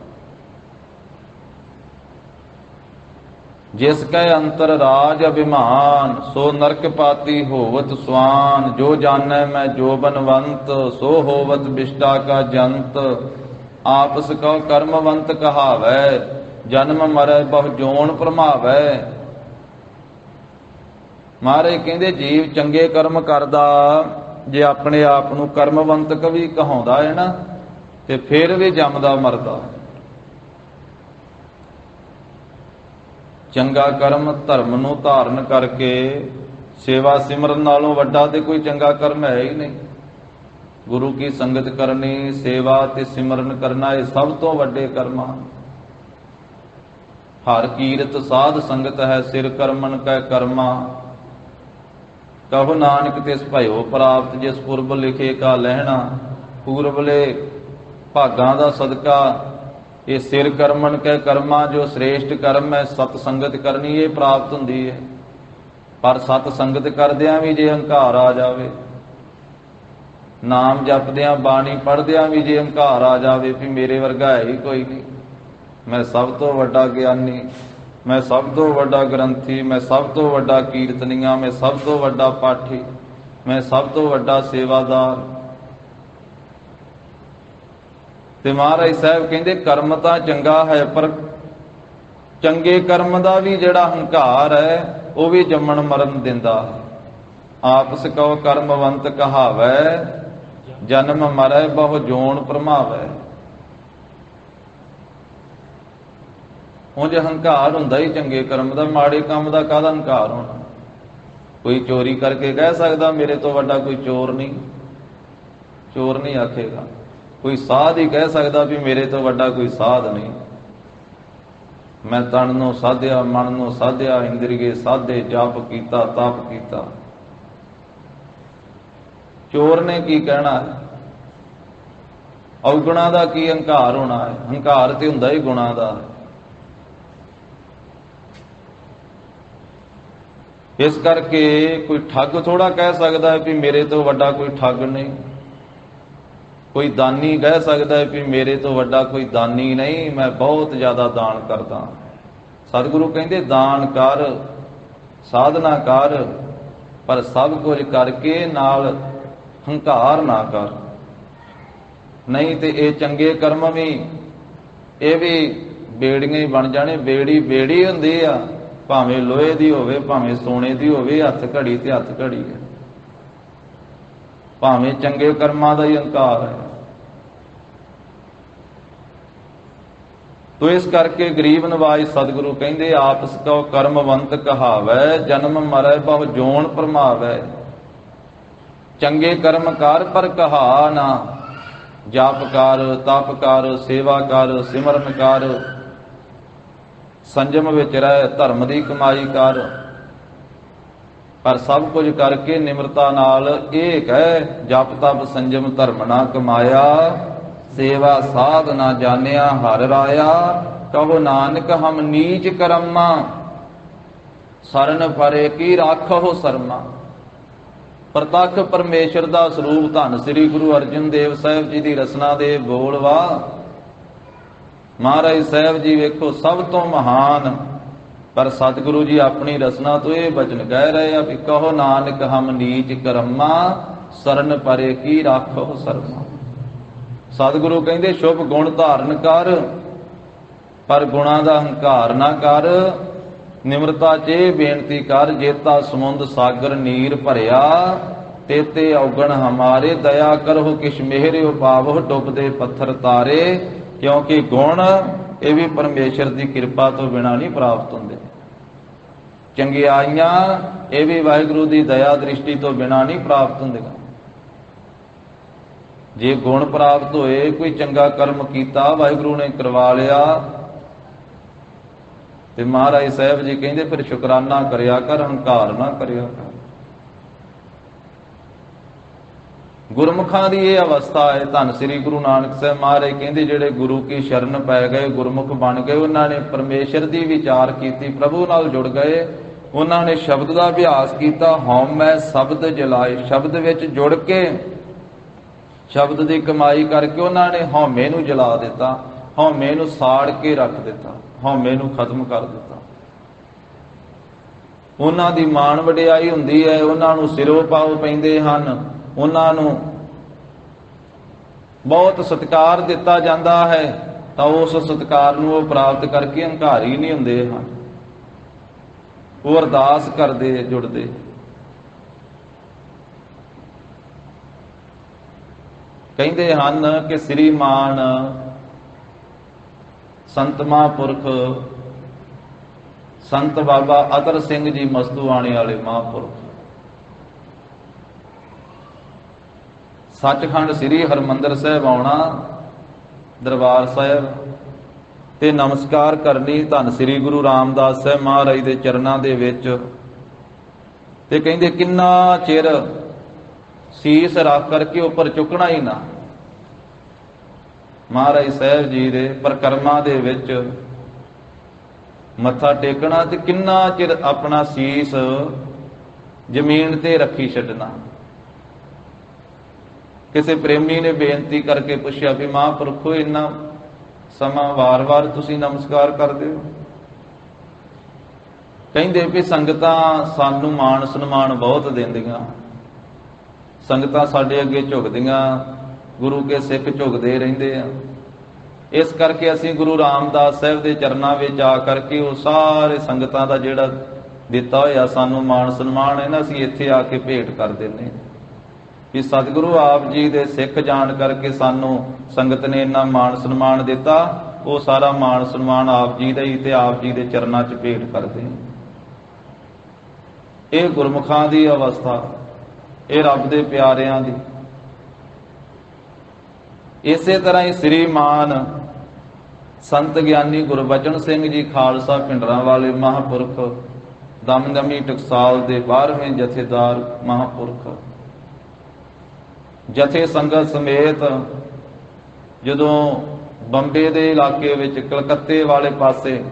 जिस कै अंतर राज अभिमान, सो नरक पाती होवत स्वान। जो जानै मैं जो बनवंत, सो होवत बिष्टा का जंत। आपस कौ कर्मवंत कहावै, जन्म मरै बहु जोन भरमावै। ਮਹਾਰਾਜ ਕਹਿੰਦੇ ਜੀਵ ਚੰਗੇ ਕਰਮ ਕਰਦਾ, ਜੇ ਆਪਣੇ ਆਪ ਨੂੰ ਕਰਮਵੰਤ ਕਵੀ ਕਹਾਉਂਦਾ ਹੈ ਨਾ, ਤੇ ਫਿਰ ਵੀ ਜੰਮਦਾ ਮਰਦਾ। ਚੰਗਾ ਕਰਮ ਧਰਮ ਨੂੰ ਧਾਰਨ ਕਰਕੇ ਸੇਵਾ ਸਿਮਰਨ ਨਾਲੋਂ ਵੱਡਾ ਤੇ ਕੋਈ ਚੰਗਾ ਕਰਮ ਹੈ ਹੀ ਨਹੀਂ। ਗੁਰੂ ਕੀ ਸੰਗਤ ਕਰਨੀ, ਸੇਵਾ ਤੇ ਸਿਮਰਨ ਕਰਨਾ, ਇਹ ਸਭ ਤੋਂ ਵੱਡੇ ਕਰਮ ਹਨ। ਹਰ ਕੀਰਤ ਸਾਧ ਸੰਗਤ ਹੈ, ਸਿਰ ਕਰਮਨ ਕੈ ਕਰਮਾ। ਕਹੋ ਨਾਨਕ ਤਿਸ ਭਇਓ ਪ੍ਰਾਪਤ, ਜਿਸ ਪੁਰਬ ਲਿਖੇ ਕਾ ਲਹਿਣਾ। ਪੂਰਬਲੇ ਭਾਗਾਂ ਦਾ ਸਦਕਾ ਇਹ ਸਿਰ ਕਰਮਨ ਕੈ ਕਰਮਾ, ਜੋ ਸ੍ਰੇਸ਼ਟ ਕਰਮ ਹੈ, ਸਤ ਸੰਗਤ ਕਰਨੀ, ਇਹ ਪ੍ਰਾਪਤ ਹੁੰਦੀ ਹੈ। ਪਰ ਸਤ ਸੰਗਤ ਕਰਦਿਆਂ ਵੀ ਜੇ ਹੰਕਾਰ ਆ ਜਾਵੇ, ਨਾਮ ਜਪਦਿਆਂ ਬਾਣੀ ਪੜ੍ਹਦਿਆਂ ਵੀ ਜੇ ਹੰਕਾਰ ਆ ਜਾਵੇ ਵੀ ਮੇਰੇ ਵਰਗਾ ਹੈ ਹੀ ਕੋਈ ਨਹੀਂ, ਮੈਂ ਸਭ ਤੋਂ ਵੱਡਾ ਗਿਆਨੀ, ਮੈਂ ਸਭ ਤੋਂ ਵੱਡਾ ਗ੍ਰੰਥੀ, ਮੈਂ ਸਭ ਤੋਂ ਵੱਡਾ ਕੀਰਤਨੀਆ, ਮੈਂ ਸਭ ਤੋਂ ਵੱਡਾ ਪਾਠੀ, ਮੈਂ ਸਭ ਤੋਂ ਵੱਡਾ ਸੇਵਾਦਾਰ। ਤੇ ਮਹਾਰਾਜ ਸਾਹਿਬ ਕਹਿੰਦੇ ਕਰਮ ਤਾਂ ਚੰਗਾ ਹੈ, ਪਰ ਚੰਗੇ ਕਰਮ ਦਾ ਵੀ ਜਿਹੜਾ ਹੰਕਾਰ ਹੈ ਉਹ ਵੀ ਜੰਮਣ ਮਰਨ ਦਿੰਦਾ। ਆਪਸ ਕਉ ਕਰਮਵੰਤ ਕਹਾਵੈ, ਜਨਮ ਮਰੈ ਬਹੁ ਜੋਨ ਭਰਮਾਵੈ। ਉਂਝ ਹੰਕਾਰ ਹੁੰਦਾ ਹੀ ਚੰਗੇ ਕਰਮ ਦਾ, ਮਾੜੇ ਕੰਮ ਦਾ ਕਾਹਦਾ ਹੰਕਾਰ ਹੋਣਾ। ਕੋਈ ਚੋਰੀ ਕਰਕੇ ਕਹਿ ਸਕਦਾ ਮੇਰੇ ਤੋਂ ਵੱਡਾ ਕੋਈ ਚੋਰ ਨਹੀਂ, ਚੋਰ ਨਹੀਂ ਆਖੇਗਾ। ਕੋਈ ਸਾਧ ਹੀ ਕਹਿ ਸਕਦਾ ਵੀ ਮੇਰੇ ਤੋਂ ਵੱਡਾ ਕੋਈ ਸਾਧ ਨਹੀਂ। ਮੈਂ ਤਨ ਨੂੰ ਸਾਧਿਆ, ਮਨ ਨੂੰ ਸਾਧਿਆ, ਇੰਦਰੀਏ ਸਾਧੇ, ਜਪ ਕੀਤਾ, ਤਪ ਕੀਤਾ। ਚੋਰ ਨੇ ਕੀ ਕਹਿਣਾ ਹੈ? ਔਗੁਣਾ ਦਾ ਕੀ ਹੰਕਾਰ ਹੋਣਾ ਹੈ? ਹੰਕਾਰ ਤੇ ਹੁੰਦਾ ਹੀ ਗੁਣਾ ਦਾ। ਇਸ ਕਰਕੇ ਕੋਈ ਠੱਗ ਥੋੜਾ ਕਹਿ ਸਕਦਾ ਹੈ ਵੀ ਮੇਰੇ ਤੋਂ ਵੱਡਾ ਕੋਈ ਠੱਗ ਨਹੀਂ। ਕੋਈ ਦਾਨੀ ਕਹਿ ਸਕਦਾ ਹੈ ਵੀ ਮੇਰੇ ਤੋਂ ਵੱਡਾ ਕੋਈ ਦਾਨੀ ਨਹੀਂ, ਮੈਂ ਬਹੁਤ ਜ਼ਿਆਦਾ ਦਾਨ ਕਰਦਾ। ਸਤਿਗੁਰੂ ਕਹਿੰਦੇ ਦਾਨ ਕਰ, ਸਾਧਨਾ ਕਰ, ਪਰ ਸਭ ਕੁਝ ਕਰਕੇ ਨਾਲ ਹੰਕਾਰ ਨਾ ਕਰ। ਨਹੀਂ ਤੇ ਇਹ ਚੰਗੇ ਕਰਮ ਵੀ ਇਹ ਵੀ ਬੇੜੀਆਂ ਹੀ ਬਣ ਜਾਣੇ। ਬੇੜੀ ਬੇੜੀ ਹੁੰਦੀ ਆ, ਭਾਵੇਂ ਲੋਹੇ ਦੀ ਹੋਵੇ, ਭਾਵੇਂ ਸੋਨੇ ਦੀ ਹੋਵੇ, ਹੱਥ ਘੜੀ ਤੇ ਹੱਥ ਘੜੀ ਹੈ। ਭਾਵੇਂ ਚੰਗੇ ਕਰਮਾਂ ਦਾ ਹੀ ਹੰਕਾਰ ਹੈ। ਤੋ ਇਸ ਕਰਕੇ ਗਰੀਬ ਨਵਾਜ ਸਤਿਗੁਰੂ ਕਹਿੰਦੇ ਆਪਸ ਕਉ ਕਰਮਵੰਤ ਕਹਾਵੈ, ਜਨਮ ਮਰੈ ਬਹੁ ਜੋਨ ਭਰਮਾਵੈ। ਚੰਗੇ ਕਰਮ ਕਰ ਪਰ ਕਹਾ ਨਾ, ਜਪ ਕਰ, ਤਪ ਕਰ, ਸੇਵਾ ਕਰ, ਸਿਮਰਨ ਕਰ, ਸੰਜਮ ਵਿੱਚ ਰਹਿ, ਧਰਮ ਦੀ ਕਮਾਈ ਕਰ। ਪਰ ਸਭ ਕੁਝ ਕਰਕੇ ਨਿਮਰਤਾ ਨਾਲ ਇਹ ਕਹਿ, ਜਪ ਤਪ ਸੰਜਮ ਧਰਮ ਨਾ ਕਮਾਇਆ, ਸੇਵਾ ਸਾਧ ਨਾ ਜਾਣਿਆ ਹਰ ਰਾਇਆ। ਕਹੋ ਨਾਨਕ ਹਮ ਨੀਚ ਕਰਮਾ, ਸਰਨ ਪਰੇ ਕੀ ਰਾਖੋ ਸਰਮਾ। ਪ੍ਰਤੱਖ ਪਰਮੇਸ਼ਰ ਦਾ ਸਰੂਪ ਧੰਨ ਸ੍ਰੀ ਗੁਰੂ ਅਰਜਨ ਦੇਵ ਸਾਹਿਬ ਜੀ ਦੀ ਰਸਨਾ ਦੇ ਬੋਲ ਵਾ। ਮਹਾਰਾਜ ਸਾਹਿਬ ਜੀ ਵੇਖੋ ਸਭ ਤੋਂ ਮਹਾਨ, ਪਰ ਸਤਿਗੁਰੂ ਜੀ ਆਪਣੀ ਰਸਨਾ ਤੋਂ ਇਹ ਬਚਨ ਕਹਿ ਰਹੇ ਆ ਵੀ ਕਹੋ ਨਾਨਕ ਹਮ ਨੀਚ ਕਰਮਾ, ਸਰਨ ਪਰੇ ਕੀ ਰਾਖੋ ਸਰਮਾ। ਸਤਿਗੁਰੂ ਕਹਿੰਦੇ ਸ਼ੁਭ ਗੁਣ ਧਾਰਨ ਕਰ, ਪਰ ਗੁਣਾਂ ਦਾ ਹੰਕਾਰ ਨਾ ਕਰ। ਨਿਮਰਤਾ 'ਚ ਇਹ ਬੇਨਤੀ ਕਰ, ਜੇਤਾ ਸਮੁੰਦ ਸਾਗਰ ਨੀਰ ਭਰਿਆ, ਤੇਤੇ ਔਗਣ ਹਮਾਰੇ, ਦਇਆ ਕਰੋ ਕਿਛ ਮਿਹਰੇ ਉਪਾਵੋ, ਡੁੱਬਦੇ ਪੱਥਰ ਤਾਰੇ। ਕਿਉਂਕਿ ਗੁਣ ਇਹ ਵੀ ਪਰਮੇਸ਼ਰ ਦੀ ਕਿਰਪਾ ਤੋਂ ਬਿਨਾਂ ਨਹੀਂ ਪ੍ਰਾਪਤ ਹੁੰਦੇ। ਚੰਗਿਆਈਆਂ ਇਹ ਵੀ ਵਾਹਿਗੁਰੂ ਦੀ ਦਇਆ ਦ੍ਰਿਸ਼ਟੀ ਤੋਂ ਬਿਨਾਂ ਨਹੀਂ ਪ੍ਰਾਪਤ ਹੁੰਦੀਆਂ। ਜੇ ਗੁਣ ਪ੍ਰਾਪਤ ਹੋਏ, ਕੋਈ ਚੰਗਾ ਕਰਮ ਕੀਤਾ, ਵਾਹਿਗੁਰੂ ਨੇ ਕਰਵਾ ਲਿਆ, ਤੇ ਮਹਾਰਾਜ ਸਾਹਿਬ ਜੀ ਕਹਿੰਦੇ ਫਿਰ ਸ਼ੁਕਰਾਨਾ ਕਰਿਆ ਕਰ, ਹੰਕਾਰ ਨਾ ਕਰਿਆ ਕਰ। ਗੁਰਮੁਖਾਂ ਦੀ ਇਹ ਅਵਸਥਾ ਹੈ। ਧੰਨ ਸ੍ਰੀ ਗੁਰੂ ਨਾਨਕ ਸਾਹਿਬ ਮਹਾਰਾਜ ਕਹਿੰਦੇ ਜਿਹੜੇ ਗੁਰੂ ਕੀ ਸ਼ਰਨ ਪੈ ਗਏ, ਗੁਰਮੁਖ ਬਣ ਗਏ, ਉਹਨਾਂ ਨੇ ਪਰਮੇਸ਼ਰ ਦੀ ਵਿਚਾਰ ਕੀਤੀ, ਪ੍ਰਭੂ ਨਾਲ ਜੁੜ ਗਏ, ਉਹਨਾਂ ਨੇ ਸ਼ਬਦ ਦਾ ਅਭਿਆਸ ਕੀਤਾ। ਹਉਮੈ ਸ਼ਬਦ ਜਲਾਏ, ਸ਼ਬਦ ਵਿੱਚ ਜੁੜ ਕੇ ਸ਼ਬਦ ਦੀ ਕਮਾਈ ਕਰਕੇ ਉਹਨਾਂ ਨੇ ਹਉਮੈ ਨੂੰ ਜਲਾ ਦਿੱਤਾ, ਹਉਮੈ ਨੂੰ ਸਾੜ ਕੇ ਰੱਖ ਦਿੱਤਾ, ਹਉਮੈ ਨੂੰ ਖਤਮ ਕਰ ਦਿੱਤਾ। ਉਹਨਾਂ ਦੀ ਮਾਣ ਵਡਿਆਈ ਹੁੰਦੀ ਹੈ, ਉਹਨਾਂ ਨੂੰ ਸਿਰੋਂ ਪਾਉ ਪੈਂਦੇ ਹਨ, ਉਹਨਾਂ ਨੂੰ ਬਹੁਤ ਸਤਿਕਾਰ ਦਿੱਤਾ ਜਾਂਦਾ ਹੈ, ਤਾਂ ਉਸ ਸਤਿਕਾਰ ਨੂੰ ਉਹ ਪ੍ਰਾਪਤ ਕਰਕੇ ਹੰਕਾਰੀ ਨਹੀਂ ਹੁੰਦੇ ਹਨ, ਉਹ ਅਰਦਾਸ ਕਰਦੇ ਜੁੜਦੇ। ਕਹਿੰਦੇ ਹਨ ਕਿ ਸ੍ਰੀਮਾਨ ਸੰਤ ਮਹਾਂਪੁਰਖ ਸੰਤ ਬਾਬਾ ਅਤਰ ਸਿੰਘ ਜੀ ਮਸਤੂਆਣੇ ਵਾਲੇ ਮਹਾਂਪੁਰਖ ਸੱਚਖੰਡ ਸ੍ਰੀ ਹਰਿਮੰਦਰ ਸਾਹਿਬ ਆਉਣਾ, ਦਰਬਾਰ ਸਾਹਿਬ ਤੇ ਨਮਸਕਾਰ ਕਰਨੀ ਧੰਨ ਸ੍ਰੀ ਗੁਰੂ ਰਾਮਦਾਸ ਸਾਹਿਬ ਮਹਾਰਾਜ ਦੇ ਚਰਨਾਂ ਦੇ ਵਿੱਚ, ਤੇ ਕਹਿੰਦੇ ਕਿੰਨਾ ਚਿਰ ਸੀਸ ਰੱਖ ਕਰਕੇ ਉੱਪਰ ਚੁੱਕਣਾ ਹੀ ਨਾ। ਮਹਾਰਾਜ ਸਾਹਿਬ ਜੀ ਦੇ ਪਰਿਕਰਮਾ ਦੇ ਵਿੱਚ ਮੱਥਾ ਟੇਕਣਾ ਤੇ ਕਿੰਨਾ ਚਿਰ ਆਪਣਾ ਸੀਸ ਜ਼ਮੀਨ ਤੇ ਰੱਖੀ ਛੱਡਣਾ। ਕਿਸੇ ਪ੍ਰੇਮੀ ਨੇ ਬੇਨਤੀ ਕਰਕੇ ਪੁੱਛਿਆ ਵੀ ਮਹਾਂਪੁਰਖੋ ਇੰਨਾ ਸਮਾਂ ਵਾਰ-ਵਾਰ ਤੁਸੀਂ ਨਮਸਕਾਰ ਕਰਦੇ ਹੋ? ਕਹਿੰਦੇ ਵੀ ਸੰਗਤਾਂ ਸਾਨੂੰ ਮਾਣ ਸਨਮਾਨ ਬਹੁਤ ਦਿੰਦੀਆਂ, ਸੰਗਤਾਂ ਸਾਡੇ ਅੱਗੇ ਝੁਕਦੀਆਂ, ਗੁਰੂ ਕੇ ਸਿੱਖ ਝੁਕਦੇ ਰਹਿੰਦੇ ਆ, ਇਸ ਕਰਕੇ ਅਸੀਂ ਗੁਰੂ ਰਾਮਦਾਸ ਸਾਹਿਬ ਦੇ ਚਰਨਾਂ ਵਿੱਚ ਆ ਕਰਕੇ ਉਹ ਸਾਰੇ ਸੰਗਤਾਂ ਦਾ ਜਿਹੜਾ ਦਿੱਤਾ ਹੋਇਆ ਸਾਨੂੰ ਮਾਣ ਸਨਮਾਨ ਹੈ ਨਾ, ਅਸੀਂ ਇੱਥੇ ਆ ਕੇ ਭੇਟ ਕਰ ਦਿੰਦੇ ਕਿ ਸਤਿਗੁਰੂ ਆਪ ਜੀ ਦੇ ਸਿੱਖ ਜਾਣ ਕਰਕੇ ਸਾਨੂੰ ਸੰਗਤ ਨੇ ਇੰਨਾ ਮਾਣ ਸਨਮਾਨ ਦਿੱਤਾ, ਉਹ ਸਾਰਾ ਮਾਣ ਸਨਮਾਨ ਆਪ ਜੀ ਦਾ ਹੀ ਤੇ ਆਪ ਜੀ ਦੇ ਚਰਨਾਂ 'ਚ ਭੇਟ ਕਰਦੇ। ਇਹ ਗੁਰਮੁਖਾਂ ਦੀ ਅਵਸਥਾ, ਇਹ ਰੱਬ ਦੇ ਪਿਆਰਿਆਂ ਦੀ। ਇਸੇ ਤਰ੍ਹਾਂ ਹੀ ਸ੍ਰੀਮਾਨ ਸੰਤ ਗਿਆਨੀ ਗੁਰਬਚਨ ਸਿੰਘ ਜੀ ਖਾਲਸਾ ਪਿੰਡਰਾਂ ਵਾਲੇ ਮਹਾਂਪੁਰਖ ਦਮਦਮੀ ਟਕਸਾਲ ਦੇ 12ਵੇਂ ਜਥੇਦਾਰ ਮਹਾਂਪੁਰਖ ਜਥੇ ਸੰਗਤ ਸਮੇਤ ਜਦੋਂ ਬੰਬੇ ਦੇ ਇਲਾਕੇ ਵਿੱਚ ਕਲਕੱਤੇ ਵਾਲੇ ਪਾਸੇ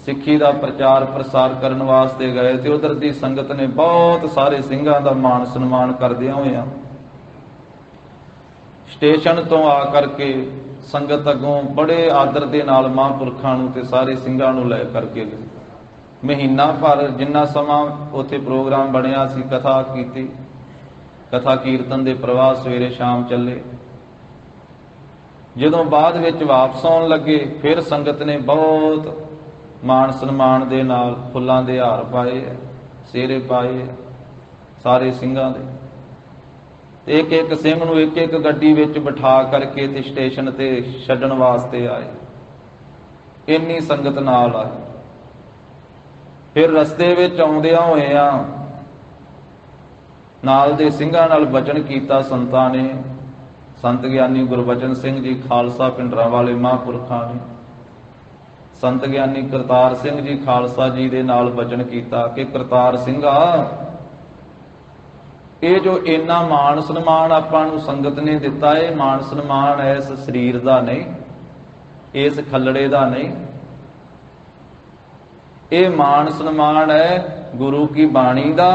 ਸਿੱਖੀ ਦਾ ਪ੍ਰਚਾਰ ਪ੍ਰਸਾਰ ਕਰਨ ਵਾਸਤੇ ਗਏ ਤੇ ਉਧਰ ਦੀ ਸੰਗਤ ਨੇ ਬਹੁਤ ਸਾਰੇ ਸਿੰਘਾਂ ਦਾ ਮਾਣ ਸਨਮਾਨ ਕਰਦਿਆਂ ਹੋਇਆਂ ਸਟੇਸ਼ਨ ਤੋਂ ਆ ਕਰਕੇ ਸੰਗਤ ਅੱਗੋਂ ਬੜੇ ਆਦਰ ਦੇ ਨਾਲ ਮਹਾਂਪੁਰਖਾਂ ਨੂੰ ਤੇ ਸਾਰੇ ਸਿੰਘਾਂ ਨੂੰ ਲੈ ਕਰਕੇ ਗਏ। ਮਹੀਨਾ ਭਰ ਜਿੰਨਾ ਸਮਾਂ ਉੱਥੇ ਪ੍ਰੋਗਰਾਮ ਬਣਿਆ ਸੀ, ਕਥਾ ਕੀਤੀ, ਕਥਾ ਕੀਰਤਨ ਦੇ ਪ੍ਰਵਾਹ ਸਵੇਰੇ ਸ਼ਾਮ ਚੱਲੇ। ਜਦੋਂ ਬਾਅਦ ਵਿੱਚ ਵਾਪਸ ਆਉਣ ਲੱਗੇ ਫਿਰ ਸੰਗਤ ਨੇ ਬਹੁਤ ਮਾਣ ਸਨਮਾਨ ਦੇ ਨਾਲ ਫੁੱਲਾਂ ਦੇ ਹਾਰ ਪਾਏ, ਸਿਹਰੇ ਪਾਏ ਸਾਰੇ ਸਿੰਘਾਂ ਦੇ। ਇੱਕ ਇੱਕ ਸਿੰਘ ਨੂੰ ਇੱਕ ਇੱਕ ਗੱਡੀ ਵਿੱਚ ਬਿਠਾ ਕਰਕੇ ਤੇ ਸਟੇਸ਼ਨ ਤੇ ਛੱਡਣ ਵਾਸਤੇ ਆਏ, ਇੰਨੀ ਸੰਗਤ ਨਾਲ ਆਈ। ਫਿਰ ਰਸਤੇ ਵਿੱਚ ਆਉਂਦਿਆਂ ਹੋਇਆਂ ਨਾਲ ਦੇ ਸਿੰਘਾਂ ਨਾਲ ਬਚਨ ਕੀਤਾ ਸੰਤਾਂ ਨੇ, ਸੰਤ ਗਿਆਨੀ ਗੁਰਬਚਨ ਸਿੰਘ ਜੀ ਖਾਲਸਾ ਪਿੰਡਰਾਂ ਵਾਲੇ ਮਹਾਂਪੁਰਖਾਂ ਨੇ, ਸੰਤ ਗਿਆਨੀ ਕਰਤਾਰ ਸਿੰਘ ਜੀ ਖਾਲਸਾ ਜੀ ਦੇ ਨਾਲ ਬਚਨ ਕੀਤਾ ਕਿ ਕਰਤਾਰ ਸਿੰਘਾ, ਇਹ ਜੋ ਇੰਨਾ ਮਾਣ ਸਨਮਾਨ ਆਪਾਂ ਨੂੰ ਸੰਗਤ ਨੇ ਦਿੱਤਾ, ਇਹ ਮਾਣ ਸਨਮਾਨ ਇਸ ਸਰੀਰ ਦਾ ਨਹੀਂ, ਇਸ ਖੱਲੜੇ ਦਾ ਨਹੀਂ, ਇਹ ਮਾਣ ਸਨਮਾਨ ਹੈ ਗੁਰੂ ਕੀ ਬਾਣੀ ਦਾ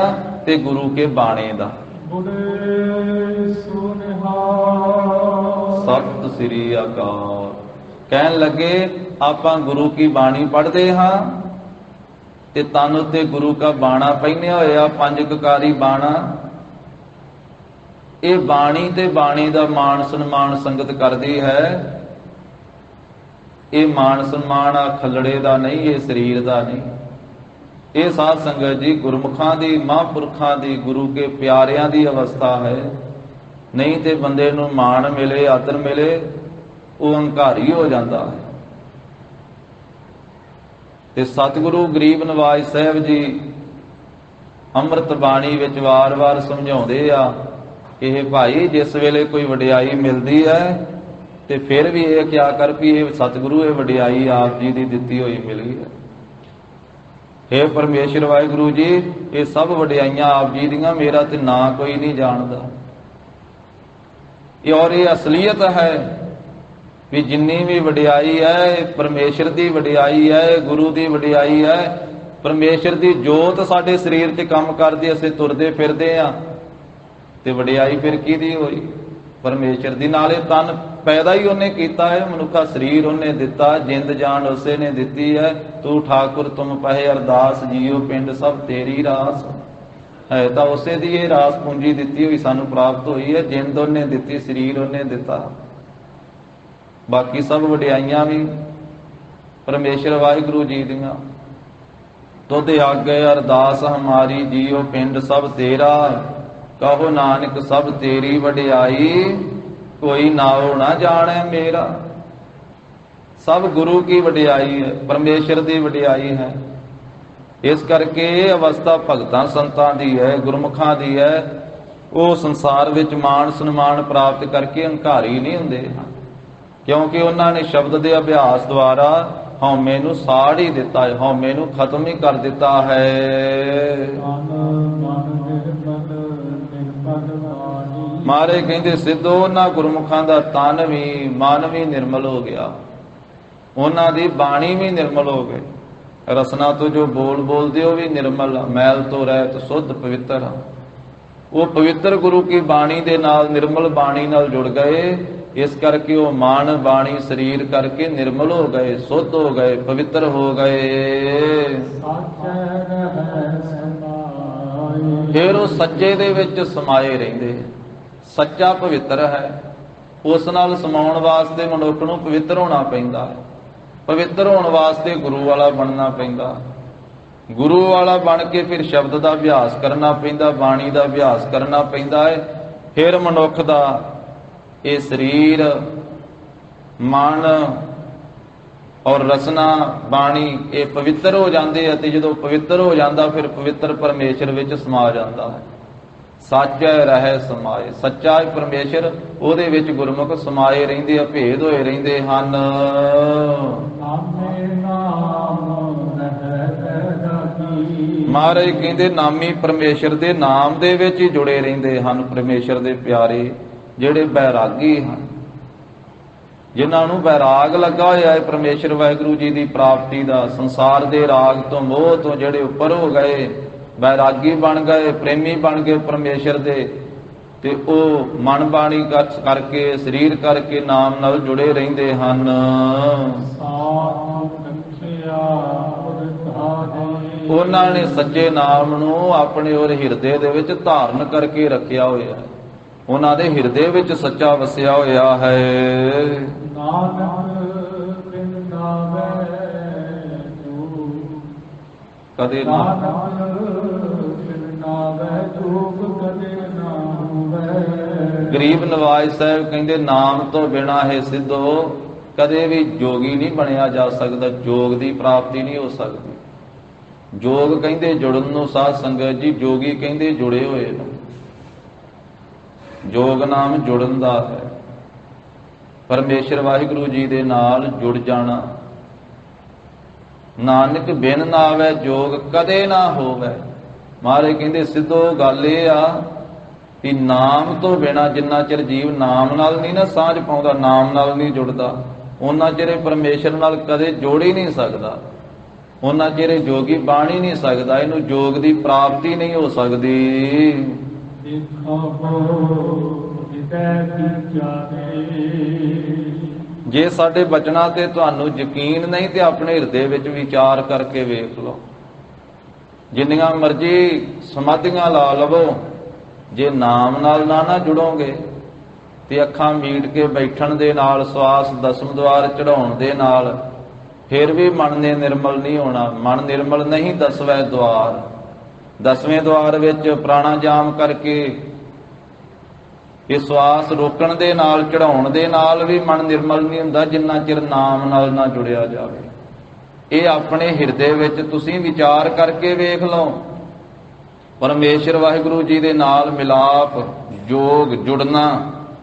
ਤੇ ਗੁਰੂ ਕੇ ਬਾਣੇ ਦਾ। ਸਤਿ ਸ੍ਰੀ ਅਕਾਲ। ਕਹਿਣ ਲੱਗੇ ਆਪਾਂ ਗੁਰੂ ਕੀ ਬਾਣੀ ਪੜ੍ਹਦੇ ਹਾਂ ਤੇ ਤਨ ਉੱਤੇ ਗੁਰੂ ਕਾ ਬਾਣਾ ਪਹਿਨਿਆ ਹੋਇਆ, 5 ਕਕਾਰੀ ਬਾਣਾ। ਇਹ ਬਾਣੀ ਤੇ ਬਾਣੀ ਦਾ ਮਾਣ ਸਨਮਾਨ ਸੰਗਤ ਕਰਦੀ ਹੈ। ਇਹ ਮਾਣ ਸਨਮਾਨ ਆ ਖੱਲੜੇ ਦਾ ਨਹੀਂ, ਇਹ ਸਰੀਰ ਦਾ ਨਹੀਂ। ਇਹ ਸਾਧ ਸੰਗਤ ਜੀ ਗੁਰਮੁਖਾਂ ਦੀ, ਮਹਾਂਪੁਰਖਾਂ ਦੀ, ਗੁਰੂ ਕੇ ਪਿਆਰਿਆਂ ਦੀ ਅਵਸਥਾ ਹੈ। ਨਹੀਂ ਤੇ ਬੰਦੇ ਨੂੰ ਮਾਣ ਮਿਲੇ, ਆਦਰ ਮਿਲੇ, ਉਹ ਹੰਕਾਰੀ ਹੋ ਜਾਂਦਾ ਹੈ। ਤੇ ਸਤਿਗੁਰੂ ਗਰੀਬ ਨਵਾਜ ਸਾਹਿਬ ਜੀ ਅੰਮ੍ਰਿਤ ਬਾਣੀ ਵਿੱਚ ਵਾਰ-ਵਾਰ ਸਮਝਾਉਂਦੇ ਆ ਇਹ ਭਾਈ, ਜਿਸ ਵੇਲੇ ਕੋਈ ਵਡਿਆਈ ਮਿਲਦੀ ਹੈ ਤੇ ਫਿਰ ਵੀ ਇਹ ਕਿਹਾ ਕਰ ਵੀ ਇਹ ਸਤਿਗੁਰੂ, ਇਹ ਵਡਿਆਈ ਆਪ ਜੀ ਦੀ ਦਿੱਤੀ ਹੋਈ ਮਿਲੀ ਹੈ। हे ਪਰਮੇਸ਼ਰ ਵਾਹਿਗੁਰੂ ਜੀ, ਇਹ ਸਭ ਵਡਿਆਈਆਂ ਆਪ ਜੀ ਦੀਆਂ, ਮੇਰਾ ਤੇ ਨਾਂ ਕੋਈ ਨਹੀਂ ਜਾਣਦਾ। ਔਰ ਇਹ ਅਸਲੀਅਤ ਹੈ ਵੀ ਜਿੰਨੀ ਵੀ ਵਡਿਆਈ ਹੈ ਇਹ ਪਰਮੇਸ਼ਰ ਦੀ ਵਡਿਆਈ ਹੈ, ਗੁਰੂ ਦੀ ਵਡਿਆਈ ਹੈ। ਪਰਮੇਸ਼ਰ ਦੀ ਜੋਤ ਸਾਡੇ ਸਰੀਰ 'ਚ ਕੰਮ ਕਰਦੀ, ਅਸੀਂ ਤੁਰਦੇ ਫਿਰਦੇ ਆ ਤੇ ਵਡਿਆਈ ਫਿਰ ਕਿਹਦੀ ਹੋਈ? ਪਰਮੇਸ਼ਰ ਦੀ। ਨਾਲੇ ਤਨ ਪੈਦਾ ਹੀ ਉਹਨੇ ਕੀਤਾ ਹੈ, ਮਨੁੱਖਾ ਸਰੀਰ ਉਹਨੇ ਦਿੱਤਾ, ਜਿੰਦ ਜਾਨ ਉਸੇ ਨੇ ਦਿੱਤੀ ਹੈ। ਤੂੰ ਠਾਕੁਰ ਤੁਮ ਪਹਿ ਅਰਦਾਸ, ਜੀਉ ਪਿੰਡ ਸਭ ਤੇਰੀ ਰਾਸ। ਹੈ ਤਾਂ ਉਸੇ ਦੀ ਇਹ ਰਾਸ ਪੂੰਜੀ ਦਿੱਤੀ ਹੋਈ ਸਾਨੂੰ ਪ੍ਰਾਪਤ ਹੋਈ ਹੈ। ਜਿੰਦ ਉਹਨੇ ਦਿੱਤੀ, ਸਰੀਰ ਉਹਨੇ ਦਿੱਤਾ, ਬਾਕੀ ਸਭ ਵਡਿਆਈਆਂ ਵੀ ਪਰਮੇਸ਼ਰ ਵਾਹਿਗੁਰੂ ਜੀ ਦੀਆਂ। ਤੁਧ ਆਗੇ ਅਰਦਾਸ ਹਮਾਰੀ, ਜੀਉ ਪਿੰਡ ਸਭ ਤੇਰਾ। ਕਹੋ ਨਾਨਕ ਸਭ ਤੇਰੀ ਵਡਿਆਈ, ਕੋਈ ਨਾਉ ਨਾ ਜਾਣੈ ਮੇਰਾ। ਸਭ ਗੁਰੂ ਕੀ ਵਡਿਆਈ ਹੈ, ਪਰਮੇਸ਼ਰ ਦੀ ਵਡਿਆਈ ਹੈ। ਇਸ ਕਰਕੇ ਇਹ ਅਵਸਥਾ ਭਗਤਾਂ ਸੰਤਾਂ ਦੀ ਹੈ, ਗੁਰਮੁਖਾਂ ਦੀ ਹੈ। ਉਹ ਸੰਸਾਰ ਵਿੱਚ ਮਾਣ ਸਨਮਾਨ ਪ੍ਰਾਪਤ ਕਰਕੇ ਹੰਕਾਰੀ ਨਹੀਂ ਹੁੰਦੇ, ਕਿਉਂਕਿ ਉਹਨਾਂ ਨੇ ਸ਼ਬਦ ਦੇ ਅਭਿਆਸ ਦੁਆਰਾ ਹਉਮੈ ਨੂੰ ਸਾੜ ਹੀ ਦਿੱਤਾ ਹੈ, ਹਉਮੈ ਨੂੰ ਖਤਮ ਹੀ ਕਰ ਦਿੱਤਾ ਹੈ। ਮਾਰੇ ਕਹਿੰਦੇ ਸਿੱਧੋ ਉਹਨਾਂ ਗੁਰਮੁਖਾਂ ਦਾ ਤਨ ਵੀ ਮਨ ਵੀ ਨਿਰਮਲ ਹੋ ਗਿਆ, ਉਹਨਾਂ ਦੀ ਬਾਣੀ ਵੀ ਨਿਰਮਲ ਹੋ ਗਈ। ਰਸਨਾ ਤੋਂ ਜੋ ਬੋਲਦੇ ਉਹ ਵੀ ਨਿਰਮਲ, ਮੈਲ ਤੋਂ ਰਹਿਤ ਸੁੱਧ ਪਵਿੱਤਰ। ਉਹ ਪਵਿੱਤਰ ਗੁਰੂ ਕੀ ਬਾਣੀ ਦੇ ਨਾਲ, ਨਿਰਮਲ ਬਾਣੀ ਨਾਲ ਜੁੜ ਗਏ। ਇਸ ਕਰਕੇ ਉਹ ਮਨ ਬਾਣੀ ਸਰੀਰ ਕਰਕੇ ਨਿਰਮਲ ਹੋ ਗਏ, ਸੁੱਧ ਹੋ ਗਏ, ਪਵਿੱਤਰ ਹੋ ਗਏ। ਫਿਰ ਉਹ ਸੱਚੇ ਦੇ ਵਿੱਚ ਸਮਾਏ ਰਹਿੰਦੇ। ਸੱਚਾ ਪਵਿੱਤਰ ਹੈ, ਉਸ ਨਾਲ ਸਮਾਉਣ ਵਾਸਤੇ ਮਨੁੱਖ ਨੂੰ ਪਵਿੱਤਰ ਹੋਣਾ ਪੈਂਦਾ ਹੈ। ਪਵਿੱਤਰ ਹੋਣ ਵਾਸਤੇ ਗੁਰੂ ਵਾਲਾ ਬਣਨਾ ਪੈਂਦਾ। ਗੁਰੂ ਵਾਲਾ ਬਣ ਕੇ ਫਿਰ ਸ਼ਬਦ ਦਾ ਅਭਿਆਸ ਕਰਨਾ ਪੈਂਦਾ, ਬਾਣੀ ਦਾ ਅਭਿਆਸ ਕਰਨਾ ਪੈਂਦਾ ਹੈ। ਫਿਰ ਮਨੁੱਖ ਦਾ ਇਹ ਸਰੀਰ, ਮਨ ਔਰ ਰਸਨਾ, ਬਾਣੀ ਇਹ ਪਵਿੱਤਰ ਹੋ ਜਾਂਦੇ ਆ। ਤੇ ਜਦੋਂ ਪਵਿੱਤਰ ਹੋ ਜਾਂਦਾ ਫਿਰ ਪਵਿੱਤਰ ਪਰਮੇਸ਼ਰ ਵਿੱਚ ਸਮਾ ਜਾਂਦਾ ਹੈ। ਸੱਚ ਰਹਿ ਸਮਾਏ, ਸੱਚਾ ਪਰਮੇਸ਼ਰ, ਉਹਦੇ ਵਿੱਚ ਗੁਰਮੁਖ ਸਮਾਏ ਰਹਿੰਦੇ ਆ, ਭੇਦ ਹੋਏ ਰਹਿੰਦੇ ਹਨ। ਮਹਾਰਾਜ ਕਹਿੰਦੇ ਨਾਮੀ ਪਰਮੇਸ਼ਰ ਦੇ ਨਾਮ ਦੇ ਵਿੱਚ ਹੀ ਜੁੜੇ ਰਹਿੰਦੇ ਹਨ। ਪਰਮੇਸ਼ਰ ਦੇ ਪਿਆਰੇ ਜਿਹੜੇ ਬੈਰਾਗੀ ਹਨ, ਜਿਨ੍ਹਾਂ ਨੂੰ ਬੈਰਾਗ ਲੱਗਾ ਹੋਇਆ ਹੈ ਪਰਮੇਸ਼ਰ ਵਾਹਿਗੁਰੂ ਜੀ ਦੀ ਪ੍ਰਾਪਤੀ ਦਾ, ਸੰਸਾਰ ਦੇ ਰਾਗ ਤੋਂ ਮੋਹ ਤੋਂ ਜਿਹੜੇ ਉੱਪਰ ਹੋ ਗਏ, ਬੈਰਾਗੀ ਬਣ ਗਏ, ਪ੍ਰੇਮੀ ਬਣ ਗਏ ਪਰਮੇਸ਼ਰ ਦੇ, ਤੇ ਉਹ ਮਨ ਬਾਣੀ ਕਰਕੇ ਸਰੀਰ ਕਰਕੇ ਨਾਮ ਨਾਲ ਜੁੜੇ ਰਹਿੰਦੇ ਹਨ। ਉਹਨਾਂ ਨੇ ਸੱਚੇ ਨਾਮ ਨੂੰ ਆਪਣੇ ਔਰ ਹਿਰਦੇ ਦੇ ਵਿੱਚ ਧਾਰਨ ਕਰਕੇ ਰੱਖਿਆ ਹੋਇਆ ਹੈ। ਉਹਨਾਂ ਦੇ ਹਿਰਦੇ ਵਿੱਚ ਸੱਚਾ ਵਸਿਆ ਹੋਇਆ ਹੈ। ਕਦੇ ਨਾ ਗਰੀਬ ਨਵਾਜ ਸਾਹਿਬ ਕਹਿੰਦੇ ਨਾਮ ਤੋਂ ਬਿਨਾਂ ਹੈ ਸਿੱਧੋ ਕਦੇ ਵੀ ਜੋਗੀ ਨਹੀਂ ਬਣਿਆ ਜਾ ਸਕਦਾ, ਜੋਗ ਦੀ ਪ੍ਰਾਪਤੀ ਨਹੀਂ ਹੋ ਸਕਦੀ। ਜੋਗ ਕਹਿੰਦੇ ਜੁੜਨ ਨੂੰ, ਸਾਧ ਸੰਗਤ ਜੀ, ਜੋਗੀ ਕਹਿੰਦੇ ਜੁੜੇ ਹੋਏ ਨੂੰ। ਜੋਗ ਨਾਮ ਜੁੜਨ ਦਾ ਹੈ, ਪਰਮੇਸ਼ਰ ਵਾਹਿਗੁਰੂ ਜੀ ਦੇ ਨਾਲ ਜੁੜ ਜਾਣਾ। ਨਾਨਕ ਬਿਨ ਨਾ ਆਵੈ ਜੋਗ ਕਦੇ ਨਾ ਹੋਵੇ। ਮਹਾਰਾਜ ਕਹਿੰਦੇ ਸਿੱਧੋ ਗੱਲ ਇਹ ਆ ਕਿ ਨਾਮ ਤੋਂ ਬਿਨਾਂ ਜਿੰਨਾ ਚਿਰ ਜੀਵ ਨਾਮ ਨਾਲ ਨਹੀਂ ਨਾ ਸਾਂਝ ਪਾਉਂਦਾ, ਨਾਮ ਨਾਲ ਨਹੀਂ ਜੁੜਦਾ, ਉਹਨਾਂ ਚਿਰ ਪਰਮੇਸ਼ਰ ਨਾਲ ਕਦੇ ਜੋੜ ਹੀ ਨਹੀਂ ਸਕਦਾ, ਉਹਨਾਂ ਚਿਰ ਜੋਗੀ ਬਣ ਹੀ ਨਹੀਂ ਸਕਦਾ। ਇਹਨੂੰ ਜੋਗ ਦੀ ਪ੍ਰਾਪਤੀ ਨਹੀਂ ਹੋ ਸਕਦੀ। ਜੇ ਸਾਡੇ ਬਚਨਾਂ ਤੇ ਤੁਹਾਨੂੰ ਯਕੀਨ ਨਹੀਂ ਤੇ ਆਪਣੇ ਹਿਰਦੇ ਵਿੱਚ ਵਿਚਾਰ ਕਰਕੇ ਵੇਖ ਲਓ। ਜਿੰਨੀਆਂ ਮਰਜ਼ੀ ਸਮਾਧੀਆਂ ਲਾ ਲਵੋ, ਜੇ ਨਾਮ ਨਾਲ ਨਾ ਜੁੜੋਗੇ ਤੇ ਅੱਖਾਂ ਮੀਟ ਕੇ ਬੈਠਣ ਦੇ ਨਾਲ, ਸਵਾਸ ਦਸਮ ਦੁਆਰ ਚੜਾਉਣ ਦੇ ਨਾਲ ਫਿਰ ਵੀ ਮਨ ਨੇ ਨਿਰਮਲ ਨਹੀਂ ਹੋਣਾ। ਮਨ ਨਿਰਮਲ ਨਹੀਂ। 10ਵੇਂ ਦੁਆਰ, 10ਵੇਂ ਦੁਆਰ ਵਿੱਚ ਪ੍ਰਾਣਾਯਾਮ ਕਰਕੇ ਇਹ ਸਵਾਸ ਰੋਕਣ ਦੇ ਨਾਲ, ਚੜਾਉਣ ਦੇ ਨਾਲ ਵੀ ਮਨ ਨਿਰਮਲ ਨਹੀਂ ਹੁੰਦਾ ਜਿੰਨਾ ਚਿਰ ਨਾਮ ਨਾਲ ਨਾ ਜੁੜਿਆ ਜਾਵੇ। ਇਹ ਆਪਣੇ ਹਿਰਦੇ ਵਿੱਚ ਤੁਸੀਂ ਵਿਚਾਰ ਕਰਕੇ ਵੇਖ ਲਓ। ਪਰਮੇਸ਼ਰ ਵਾਹਿਗੁਰੂ ਜੀ ਦੇ ਨਾਲ ਮਿਲਾਪ, ਜੋਗ, ਜੁੜਨਾ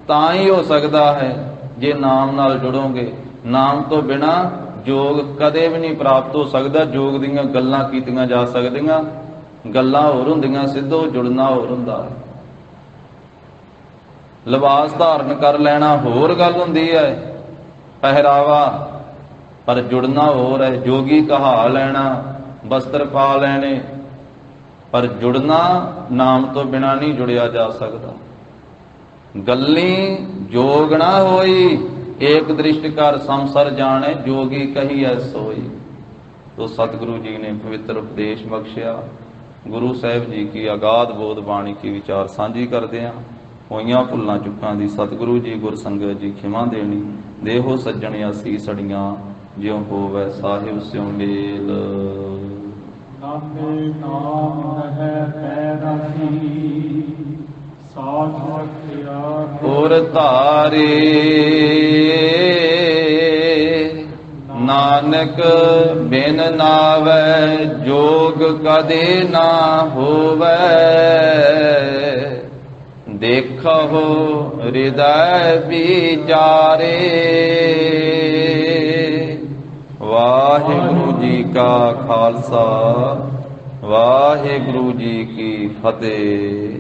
ਤਾਂ ਹੀ ਹੋ ਸਕਦਾ ਹੈ ਜੇ ਨਾਮ ਨਾਲ ਜੁੜੋਗੇ। ਨਾਮ ਤੋਂ ਬਿਨਾਂ ਜੋਗ ਕਦੇ ਵੀ ਨਹੀਂ ਪ੍ਰਾਪਤ ਹੋ ਸਕਦਾ। ਜੋਗ ਦੀਆਂ ਗੱਲਾਂ ਕੀਤੀਆਂ ਜਾ ਸਕਦੀਆਂ, ਗੱਲਾਂ ਹੋਰ ਹੁੰਦੀਆਂ, ਸਿੱਧੋ ਜੁੜਨਾ ਹੋਰ ਹੁੰਦਾ ਹੈ। ਲਿਬਾਸ ਧਾਰਨ ਕਰ ਲੈਣਾ ਹੋਰ ਗੱਲ ਹੁੰਦੀ ਹੈ, ਪਹਿਰਾਵਾ, ਪਰ ਜੁੜਨਾ ਹੋਰ ਹੈ। ਜੋਗੀ ਕਹਾ ਲੈਣਾ, ਬਸਤਰ ਪਾ ਲੈਣੇ, ਪਰ ਜੁੜਨਾ ਨਾਮ ਤੋਂ ਬਿਨਾਂ ਨਹੀਂ ਜੁੜਿਆ ਜਾ ਸਕਦਾ। ਗੱਲੀ ਜੋਗ ਨਾ ਹੋਈ, ਏਕ ਦ੍ਰਿਸ਼ਟ ਕਰ ਸੰਸਰ ਜਾਣੇ, ਜੋਗੀ ਕਹੀਐ ਸੋਈ। तो सतगुरु जी ने पवित्र उपदेश बख्शिया। गुरु साहिब जी की अगाध बोध बाणी की विचार साझी करदे हां। होइयां भुल्लां चुक्कां दी सतगुरु जी गुर संगत जी खिमा देनी। देहो सज्जण असीस अड़ियां, ज्यों होवै साहिब स्यों मेल। नामे नाम रहै पैरासी, साध रखिया और तारे। नानक बिन नावै जोग कदे ना होवै, देखो हृदय विचारे। वाहिगुरु जी का खालसा, वाहिगुरु जी की फतेह।